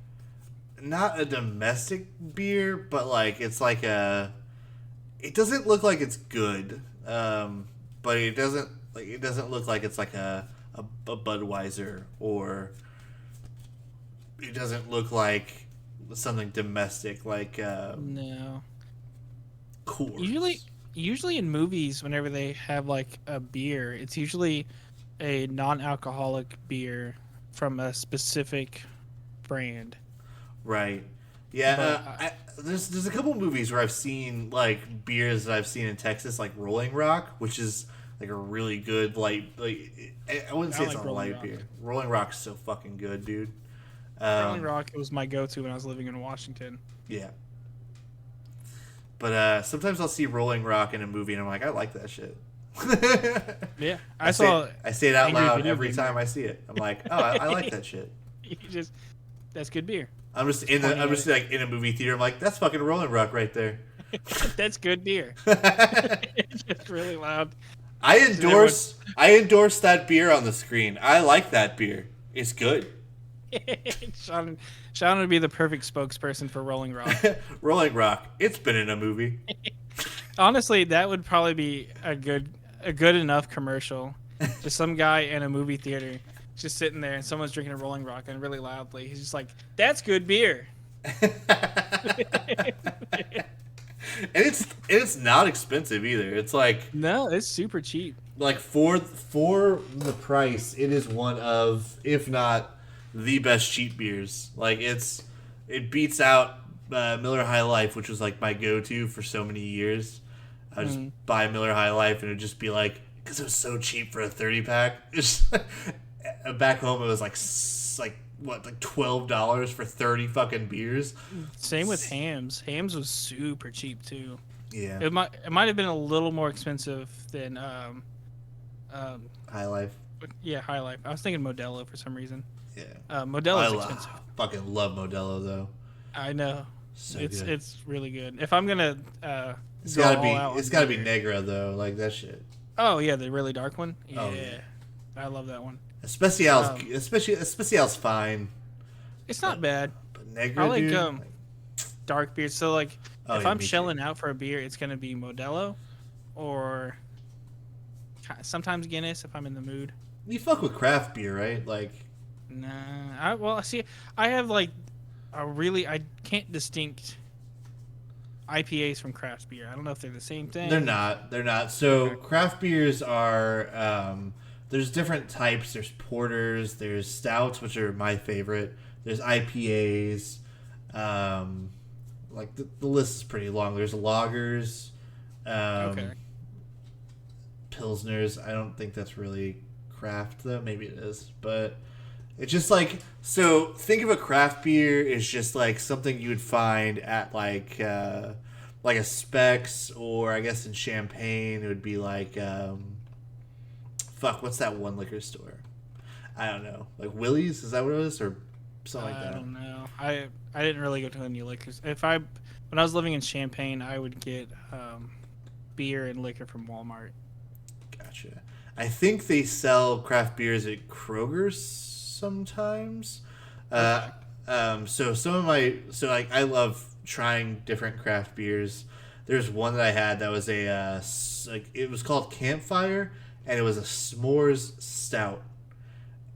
not a domestic beer, but like it's like a. It doesn't look like it's good, but it doesn't look like it's like a Budweiser, or it doesn't look like something domestic like No. Coors. Usually in movies, whenever they have like a beer, it's usually a non-alcoholic beer from a specific brand. Right. Yeah, But there's a couple movies where I've seen like beers that I've seen in Texas, like Rolling Rock, which is like a really good I wouldn't I say don't it's like a Rolling light Rock. beer. Rolling Rock's so fucking good, dude. Rolling Rock was my go-to when I was living in Washington. Yeah. But sometimes I'll see Rolling Rock in a movie and I'm like, I like that shit. Yeah, I say it out Angry loud Video every Game time I see it. I'm like, oh, I like that shit. You just that's good beer. I'm just like in a movie theater. I'm like, that's fucking Rolling Rock right there. That's good beer. It's just really loud. I endorse that beer on the screen. I like that beer. It's good. Sean, Sean would be the perfect spokesperson for Rolling Rock. Rolling Rock. It's been in a movie. Honestly, that would probably be a good enough commercial. Just some guy in a movie theater just sitting there and someone's drinking a Rolling Rock and really loudly. He's just like, "That's good beer." And it's not expensive either. It's No, it's super cheap. like for the price, it is one of, if not the best cheap beers. Like it beats out Miller High Life, which was like my go-to for so many years. I would just buy Miller High Life and it'd just be like, because it was so cheap for a 30-pack. It's back home it was like what, like $12 for 30 fucking beers. Same with Hams. Hams was super cheap too. Yeah, It might have been a little more expensive than High Life. yeah, High Life. I was thinking Modelo for some reason. Yeah, Modelo's expensive. fucking love Modelo though. I know. So it's good. it's really good. If I'm gonna It's go gotta all out be it's on gotta be beer- Negra though, like that shit. Oh yeah, the really dark one. Yeah, Oh, yeah. I love that one. Especial's fine, It's not bad. but Negra, I like dude, dark beers. So like, Oh, if yeah, I'm me too. shelling out for a beer, it's gonna be Modelo, or sometimes Guinness if I'm in the mood. you fuck with craft beer, right? Like, Nah, well, see, I have like I can't distinct IPAs from craft beer. I don't know if they're the same thing. they're not. So craft beers are there's different types. There's porters, there's stouts, which are my favorite. There's IPAs. Like the list is pretty long. There's lagers, Okay. pilsners. I don't think that's really craft though. Maybe it is, but it's just like, so think of a craft beer as just like something you would find at like a Specs, or I guess in Champagne it would be like fuck, what's that one liquor store? I don't know, like Willie's, is that what it is, or something like I that? don't know. I didn't really go to any liquors. When I was living in Champaign, I would get beer and liquor from Walmart. Gotcha. I think they sell craft beers at Kroger's sometimes. Uh, Okay. so some of my like I love trying different craft beers. There's one that I had that was a like it was called Campfire, and it was a s'mores stout,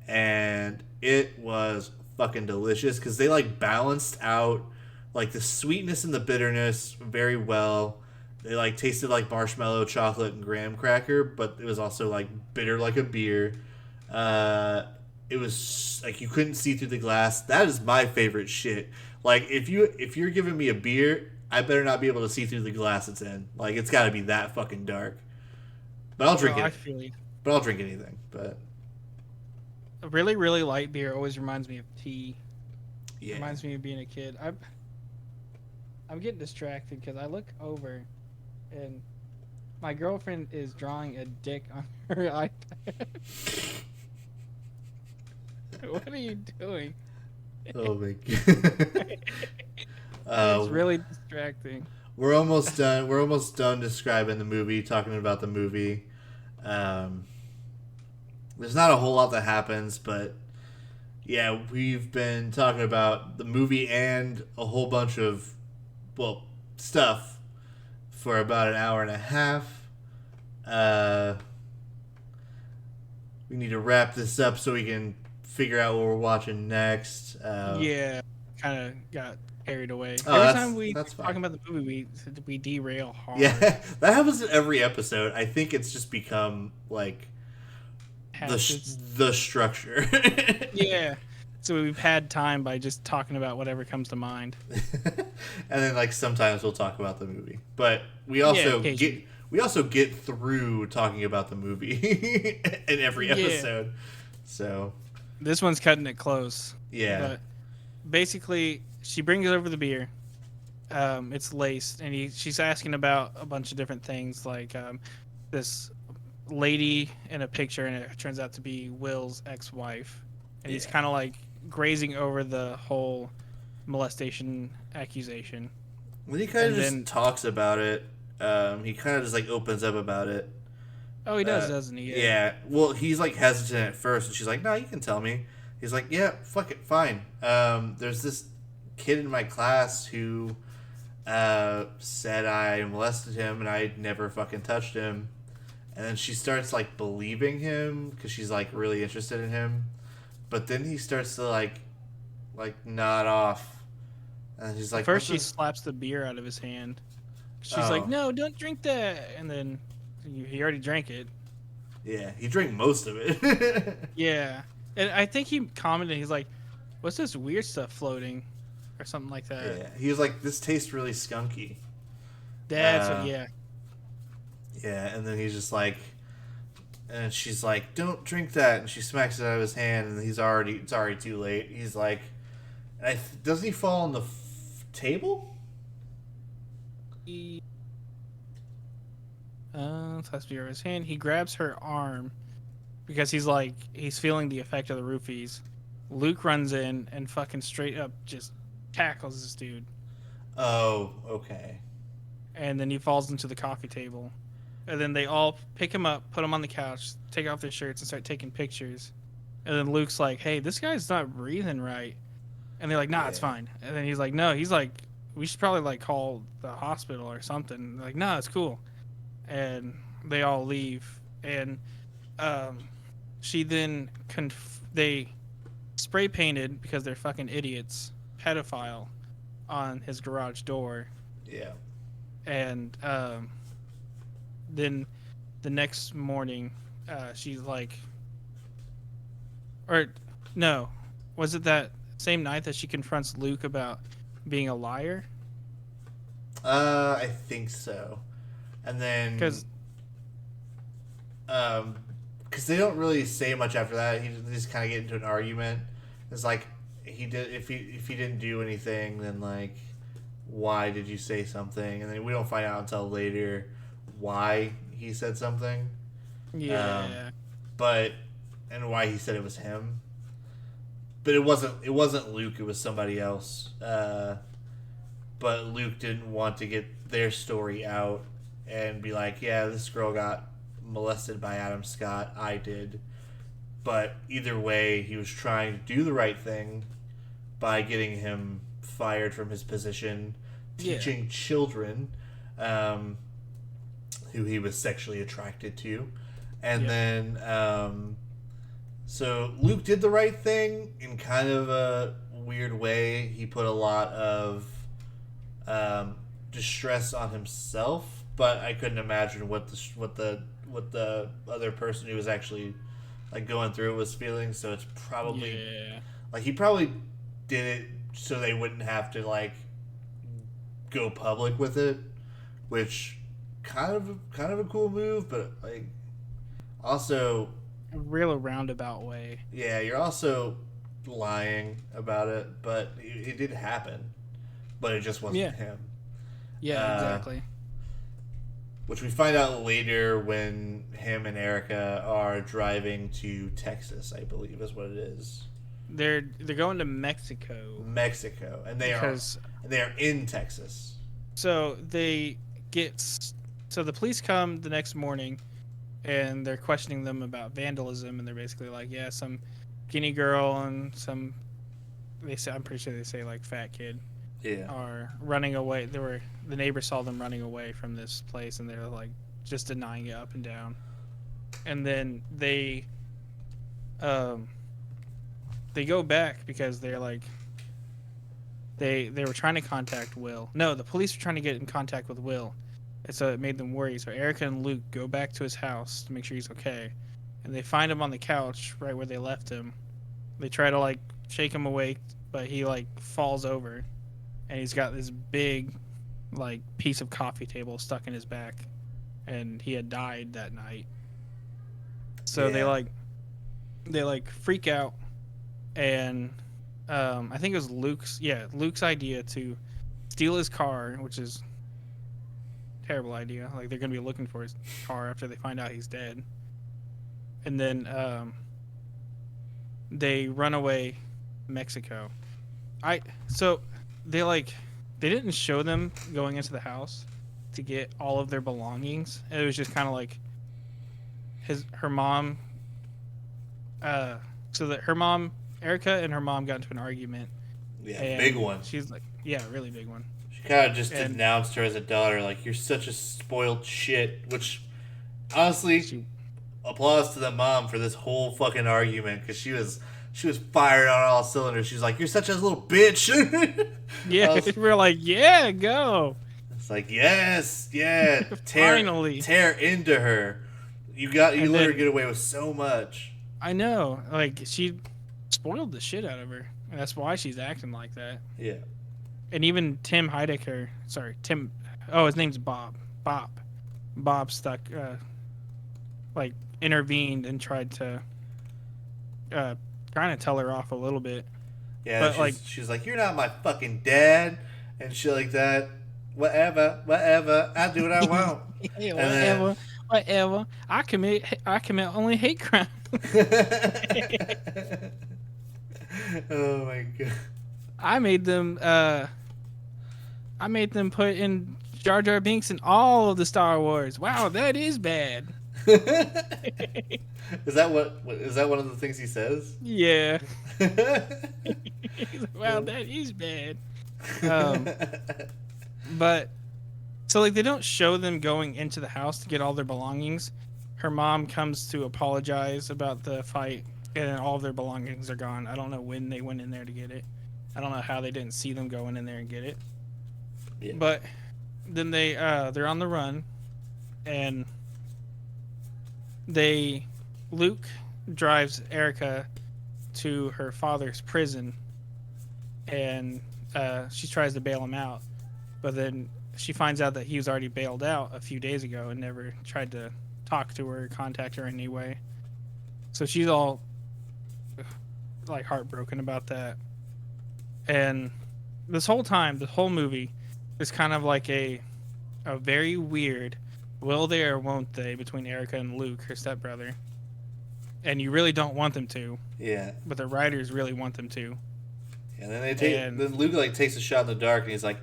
and it was fucking delicious because they like balanced out like the sweetness and the bitterness very well. They like tasted like marshmallow, chocolate, and graham cracker, but it was also like bitter like a beer. Uh, it was like you couldn't see through the glass. That is my favorite shit. Like if you're giving me a beer, I better not be able to see through the glass it's in. Like it's got to be that fucking dark. But I'll No, drink I it. feel you. But I'll drink anything. But A really, really light beer always reminds me of tea. yeah, Reminds me of being a kid. I'm getting distracted because I look over and my girlfriend is drawing a dick on her iPad. What are you doing? oh my god. It's really distracting. We're almost done. We're almost done describing the movie, talking about the movie. Um, there's not a whole lot that happens, but yeah, we've been talking about the movie and a whole bunch of well stuff for about an hour and a half. Uh, we need to wrap this up so we can figure out what we're watching next. Yeah, kind of got carried away. Oh, Every that's time we that's talking fine. about the movie, we derail hard. Yeah, that happens in every episode. I think it's just become like It's the structure. yeah. So we've had time by just talking about whatever comes to mind. And then like sometimes we'll talk about the movie, but Occasionally. we also get through talking about the movie in every Yeah. episode. So This one's cutting it close. yeah, But basically, she brings over the beer. It's laced, and she's asking about a bunch of different things, like this lady in a picture, and it turns out to be Will's ex-wife, and he's Yeah. kind of like grazing over the whole molestation accusation. when he kind of And just then- talks about it, he kind of just like opens up about it. Oh, he does, doesn't he? Yeah. Well, he's like hesitant at first, and she's like, "No, you can tell me." He's like, "Yeah, fuck it, fine." There's this kid in my class who said I molested him, and I never fucking touched him. And then she starts like believing him because she's like really interested in him, but then he starts to like nod off, and he's like, First, she "What's this?" slaps the beer out of his hand. She's Oh. like, "No, don't drink that," and then he already drank it. Yeah, he drank most of it. Yeah, and I think he commented, he's like, "What's this weird stuff floating?" or something like that. Yeah, he was like, "This tastes really skunky." That's Uh, what, yeah. Yeah, and then he's just like, and she's like, "Don't drink that," and she smacks it out of his hand, and it's already too late. He's like, doesn't he fall on the table? He slaps beer out of his hand. He grabs her arm because he's feeling the effect of the roofies. Luke runs in and fucking straight up just tackles this dude, Oh, okay. and then he falls into the coffee table. And then they all pick him up, put him on the couch, take off their shirts, and start taking pictures. And then Luke's like, "Hey, this guy's not breathing right." And they're like, "Nah, it's Yeah. fine." And then he's like, "No," he's like, "We should probably like call the hospital or something." And they're like, "No, it's cool." And they all leave. And she then they spray painted, because they're fucking idiots, pedophile on his garage door. Yeah. And then the next morning, she's like, or no, was it that same night that she confronts Luke about being a liar? I think so. And then Because because they don't really say much after that. They just kind of get into an argument. It's like he did if he didn't do anything, then like why did you say something? And then we don't find out until later why he said something. yeah, But and why he said it was him. But it wasn't Luke. It was somebody else. But Luke didn't want to get their story out and be like, yeah, this girl got molested by Adam Scott. I did. But either way, he was trying to do the right thing by getting him fired from his position, teaching children who he was sexually attracted to. And then, so Luke did the right thing in kind of a weird way. He put a lot of distress on himself, but I couldn't imagine what the other person who was actually like going through it was feeling. So it's probably like he probably did it so they wouldn't have to like go public with it, which kind of a cool move, but like also a real roundabout way. Yeah, you're also lying about it, but it did happen, but it just wasn't him. Yeah, exactly. Which we find out later when him and Erica are driving to Texas, I believe is what it is. They're going to Mexico. And they are in Texas. So the police come the next morning, and they're questioning them about vandalism, and they're basically like, yeah, some skinny girl and some, I'm pretty sure they say like fat kid, are running away. The neighbor saw them running away from this place, and they're like just denying it up and down. And then they go back because they're like, they were trying to contact Will. No, the police were trying to get in contact with Will. And so it made them worry. So Erica and Luke go back to his house to make sure he's okay. And they find him on the couch right where they left him. They try to like shake him awake, but he like falls over. And he's got this big like piece of coffee table stuck in his back. And he had died that night. So they freak out. And I think it was Luke's idea to steal his car, which is terrible idea. Like they're gonna be looking for his car after they find out he's dead, and then they run away Mexico. They didn't show them going into the house to get all of their belongings. It was just kind of like her mom. Erica and her mom got into an argument. Yeah, big one. She's like, yeah, really big one. She kind of just denounced her as a daughter, like, you're such a spoiled shit, which, honestly, applause to the mom for this whole fucking argument, because she was fired on all cylinders. She's like, you're such a little bitch. Yeah, we're like, yeah, go. It's like, yes, yeah. Finally. Tear into her. You let her get away with so much. I know. Like, she spoiled the shit out of her. And that's why she's acting like that. Yeah. And even Tim Heidecker, his name's Bob. Bob stuck, intervened and tried to kind of tell her off a little bit. Yeah, but she's like, you're not my fucking dad, and shit like that. Whatever, I do what I want. Yeah, whatever. I commit only hate crime. Oh my god. I made them put in Jar Jar Binks in all of the Star Wars. Wow, that is bad. Is that one of the things he says? Yeah. Wow, that is bad. But so they don't show them going into the house to get all their belongings. Her mom comes to apologize about the fight, and all of their belongings are gone. I don't know when they went in there to get it. I don't know how they didn't see them going in there and get it. Yeah. But then they're on the run, and Luke drives Erica to her father's prison, and she tries to bail him out, but then she finds out that he was already bailed out a few days ago and never tried to talk to her or contact her in any way. So she's all like heartbroken about that. And this whole movie is kind of like a very weird will they or won't they between Erica and Luke, her stepbrother. And you really don't want them to. Yeah. But the writers really want them to. And then then Luke takes a shot in the dark and he's like,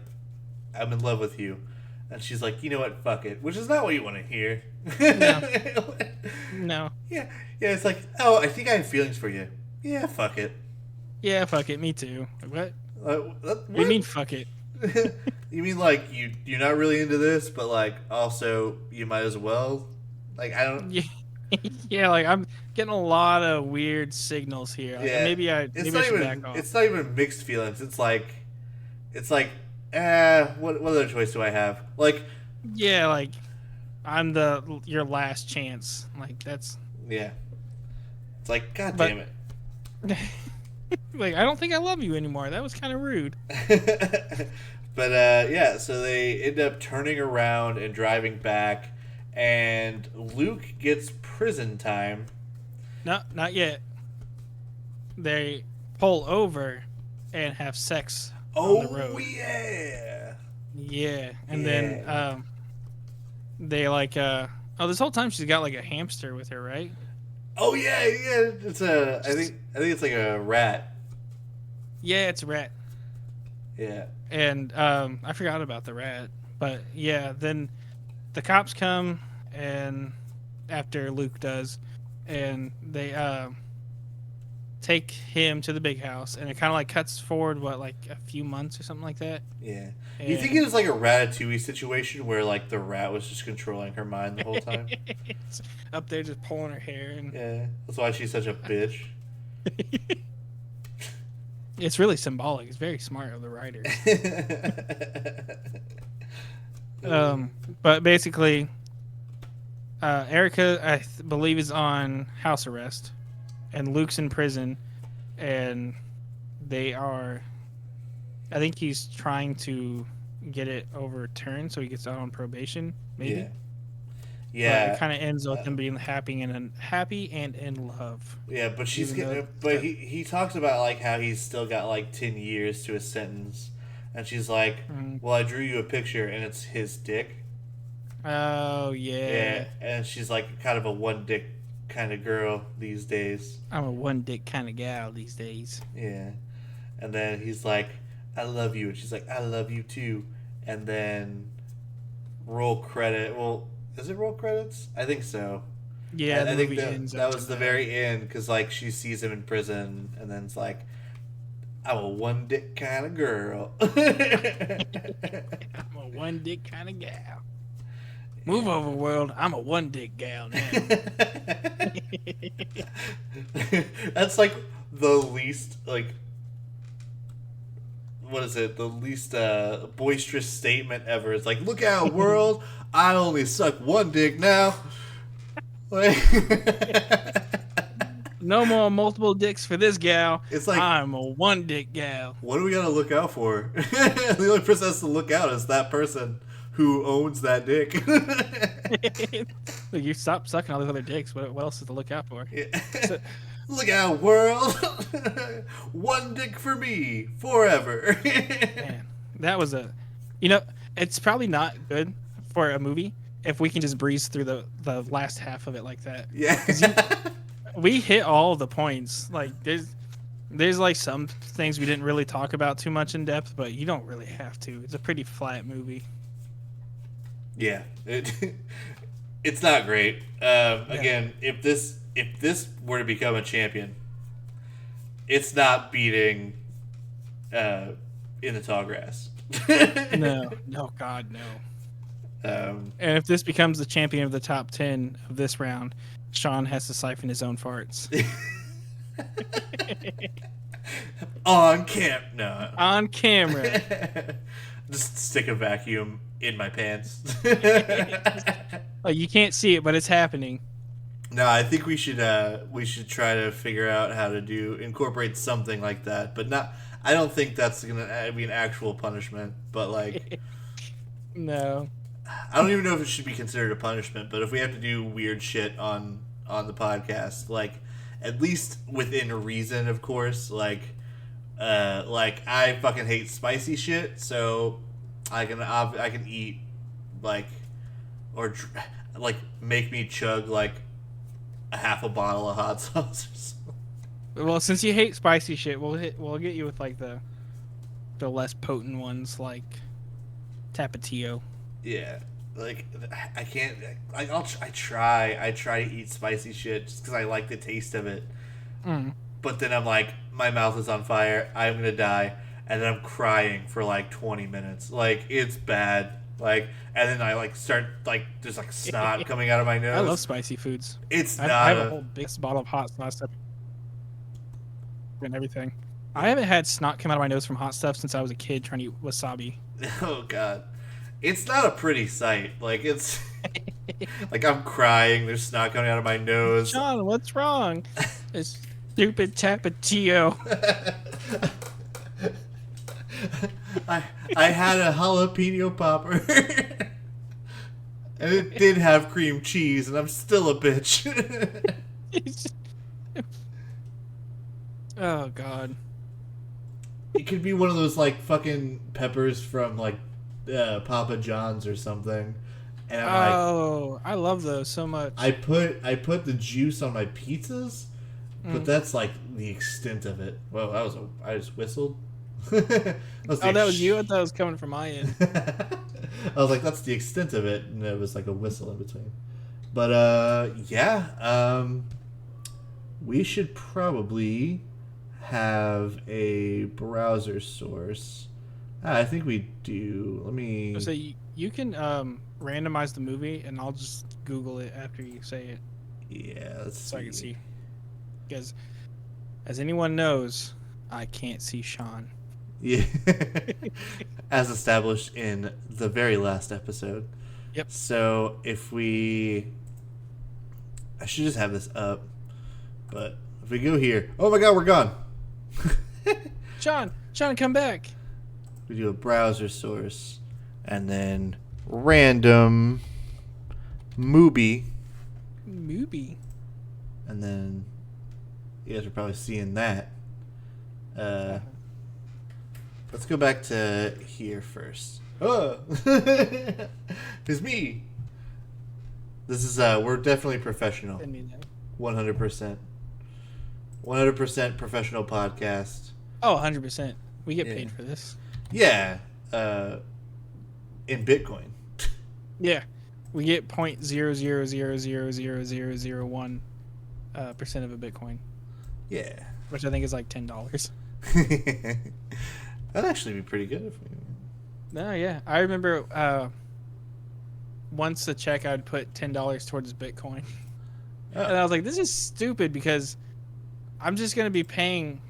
I'm in love with you. And she's like, you know what, fuck it. Which is not what you want to hear. No, no. Yeah, yeah. It's like, oh, I think I have feelings for you. Yeah, fuck it. Yeah, fuck it. Me too. What? What? What do you mean, fuck it? You mean like you're not really into this, but like also you might as well. Like I don't. Yeah, yeah. Like I'm getting a lot of weird signals here. Like Yeah, maybe I should back off. it's not even mixed feelings. It's like, what other choice do I have? Like, Yeah, like I'm your last chance. Like that's yeah, it's like, god but damn it. like I don't think I love you anymore. That was kind of rude. But yeah, so they end up turning around and driving back, and Luke gets prison time. No, not yet. They pull over and have sex on the road. Oh yeah. Yeah, and Yeah. then they like this whole time she's got like a hamster with her, right? Oh yeah, yeah. I think it's like a rat. Yeah, it's a rat. Yeah. And I forgot about the rat, but yeah, then the cops come and after Luke does, and they take him to the big house, and it kind of like cuts forward like a few months or something like that. Yeah. And You think it was like a Ratatouille situation where like the rat was just controlling her mind the whole time? it's up there just pulling her hair, and Yeah. That's why she's such a bitch. it's really symbolic. It's very smart of the writer. But basically, Erica, believe, is on house arrest, and Luke's in prison, and they are. I think he's trying to get it overturned so he gets out on probation. Maybe. Yeah. Yeah. But it kind of ends with them being happy and in love. Yeah, but she's Even getting. though- But he talks about like how he's still got like 10 years to his sentence, and she's like, "Well, I drew you a picture, and it's his dick." Oh Yeah, yeah. and she's like kind of a one dick kind of girl these days. I'm a one dick kind of gal these days. Yeah, and then he's like, "I love you," and she's like, "I love you too," and then roll credit. Well, is it roll credits? I think so. Yeah, And the I think movie ends that after was the very end because like she sees him in prison and then it's like, I'm a one dick kind of girl. I'm a one dick kind of gal. Move over, world. I'm a one dick gal now. That's like the least like. What is it? The least boisterous statement ever. It's like, look out, world! I only suck one dick now. Like, No more multiple dicks for this gal. it's like, I'm a one dick gal. what do we gotta look out for? The only person has to look out is that person who owns that dick. Look, you stop sucking all these other dicks. What else is to look out for? Yeah. Look out, world! One dick for me forever. Man, that was it's probably not good for a movie if we can just breeze through the last half of it like that. Yeah. We hit all the points. Like there's like some things we didn't really talk about too much in depth, but you don't really have to. It's a pretty flat movie. Yeah. It's not great. Again, if this were to become a champion, it's not beating In the Tall Grass. No, God, no. Um, And if this becomes the champion of the top 10 of this round, Shawn has to siphon his own farts. on camp, no. On camera. Just stick a vacuum in my pants. Like, you can't see it, but it's happening. No, I think we should try to figure out how to incorporate something like that, but not. I don't think that's gonna be an actual punishment, but like, No. I don't even know if it should be considered a punishment. But if we have to do weird shit on the podcast, like at least within reason, of course. Like I fucking hate spicy shit, so I can eat like like make me chug like a half a bottle of hot sauce or something. Well, since you hate spicy shit, we'll get you with like the less potent ones like Tapatio. Yeah. like I can't. Like I try to eat spicy shit just because I like the taste of it. Mm. But then I'm like, my mouth is on fire. I'm gonna die, and then I'm crying for like 20 minutes. Like it's bad. Like, and then I like start like there's like snot coming out of my nose. I love spicy foods. It's I not have a whole big bottle of hot sauce and everything. I haven't had snot come out of my nose from hot stuff since I was a kid trying to eat wasabi. Oh god, it's not a pretty sight. Like it's like I'm crying. There's snot coming out of my nose. Shawn, what's wrong? This stupid tapatio. I had a jalapeno popper, and it did have cream cheese, and I'm still a bitch. Oh god. It could be one of those like fucking peppers from like Papa John's or something. And I'm I love those so much. I put the juice on my pizzas, but that's like the extent of it. Well, I just whistled. That was you? I thought it was coming from my end. I was like, that's the extent of it, and it was like a whistle in between. But yeah, we should probably have a browser source. I think we do. Let me. So you can randomize the movie, and I'll just Google it after you say it. Yeah, let's see. So I can see. Because, as anyone knows, I can't see Shawn. Yeah. As established in the very last episode. Yep. So if we... I should just have this up. But if we go here... Oh my god, we're gone! Shawn, come back! We do a browser source. And then random movie. Movie. And then you guys are probably seeing that. Let's go back to here first. Oh, it's me. This is we're definitely professional. 100%. 100% professional podcast. Oh, 100%. We get paid for this. Yeah. In Bitcoin. Yeah. We get 0.0000001% of a Bitcoin. Yeah. Which I think is like $10. That'd actually be pretty good. No, yeah. I remember once a check I would put $10 towards Bitcoin. Oh. And I was like, this is stupid because I'm just going to be paying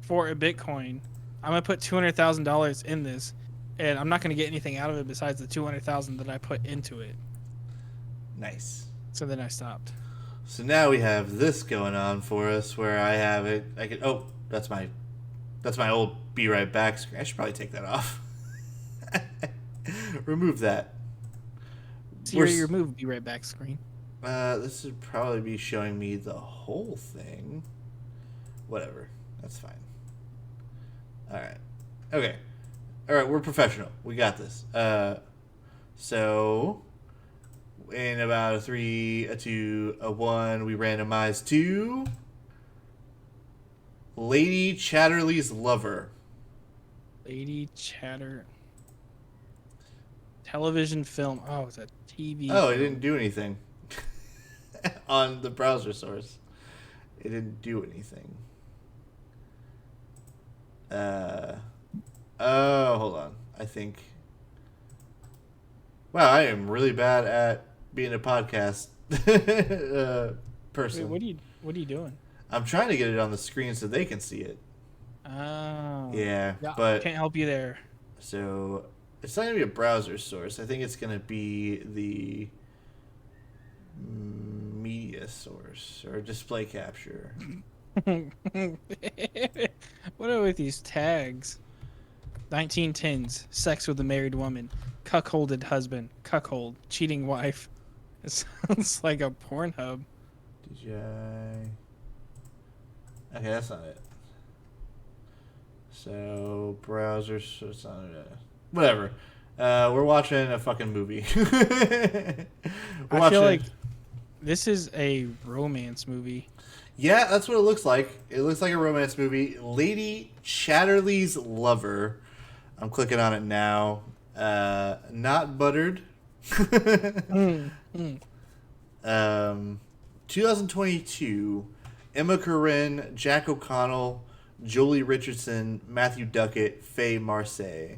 for a Bitcoin. I'm going to put $200,000 in this, and I'm not going to get anything out of it besides the $200,000 that I put into it. Nice. So then I stopped. So now we have this going on for us where I have it. I could. Oh, that's my old Be Right Back screen. I should probably take that off. Remove that. Siri, remove Be Right Back screen. This would probably be showing me the whole thing. Whatever. That's fine. Alright. Okay. Alright, we're professional. We got this. So in about a 3, a 2, a 1, we randomize to Lady Chatterley's Lover. Lady Chatter. Television film. Oh, it's a TV. Oh, it didn't do anything. On the browser source. It didn't do anything. Oh, hold on. I think. Wow, I am really bad at being a podcast person. Wait, what are you doing? I'm trying to get it on the screen so they can see it. Oh. Yeah, no, but can't help you there. So it's not gonna be a browser source. I think it's gonna be the media source or display capture. What are with these tags? 1910s, sex with a married woman, cuckolded husband, cuckold, cheating wife. It sounds like a Pornhub. DJI. Okay, that's not it. So browser, so it's not it. Whatever. We're watching a fucking movie. I feel like this is a romance movie. Yeah, that's what it looks like. It looks like a romance movie. Lady Chatterley's Lover. I'm clicking on it now. Not buttered. Mm, mm. 2022, Emma Corrin, Jack O'Connell, Jolie Richardson, Matthew Duckett, Faye Marseille.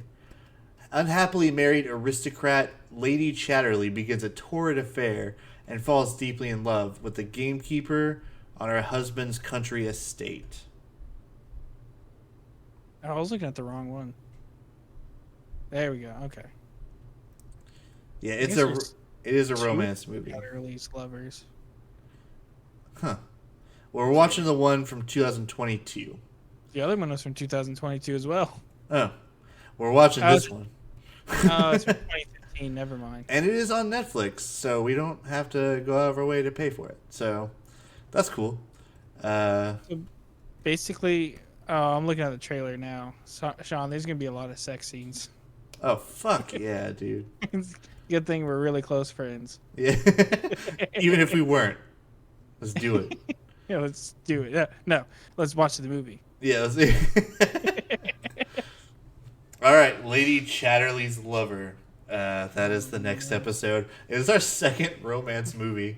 Unhappily married aristocrat Lady Chatterley begins a torrid affair and falls deeply in love with the gamekeeper on her husband's country estate. Oh, I was looking at the wrong one. There we go. Okay. Yeah, I it guess is a there's romance two movie. release lovers. Huh. Well, we're watching the one from 2022. The other one was from 2022 as well. Oh, we're watching Oh, this one. Oh, it's from 2015. Never mind. And it is on Netflix, so we don't have to go out of our way to pay for it. So that's cool. So basically, I'm looking at the trailer now. So, Sean, there's gonna be a lot of sex scenes. Oh, fuck yeah, dude. Good thing we're really close friends. Yeah. Even if we weren't. Let's do it. Yeah, let's do it. No, let's watch the movie. Yeah, let's do it. All right, Lady Chatterley's Lover. That is the next episode. It is our second romance movie.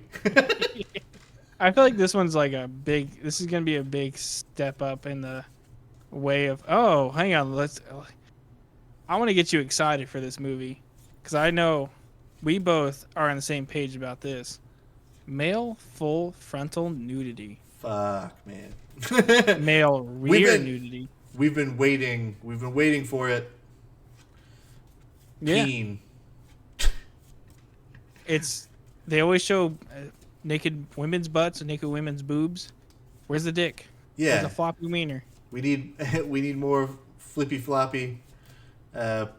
I feel like this one's like this is going to be a big step up in the way of, oh, hang on. I want to get you excited for this movie because I know we both are on the same page about this. Male full frontal nudity. Fuck, man. Male rear nudity. We've been waiting for it. Yeah. Keen. They always show naked women's butts and naked women's boobs. Where's the dick? Yeah. Where's the floppy wiener? We need more flippy floppy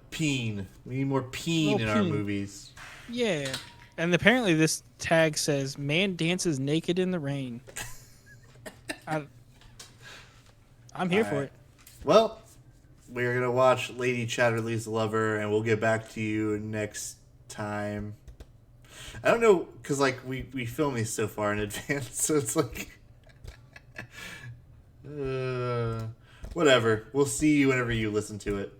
peen. We need more peen in our movies. Yeah. And apparently this tag says man dances naked in the rain. I'm here for it. Well, we're going to watch Lady Chatterley's Lover, and we'll get back to you next time. I don't know, because, like, we film these so far in advance, so it's like... whatever. We'll see you whenever you listen to it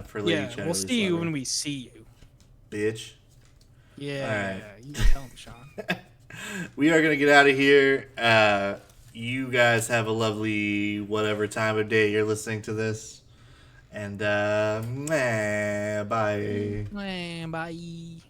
for Lady Chatterley's Lover. We'll see you when we see you. Bitch. Yeah, right. You tell him, Sean. We are going to get out of here. You guys have a lovely whatever time of day you're listening to this. And, bye. Bye.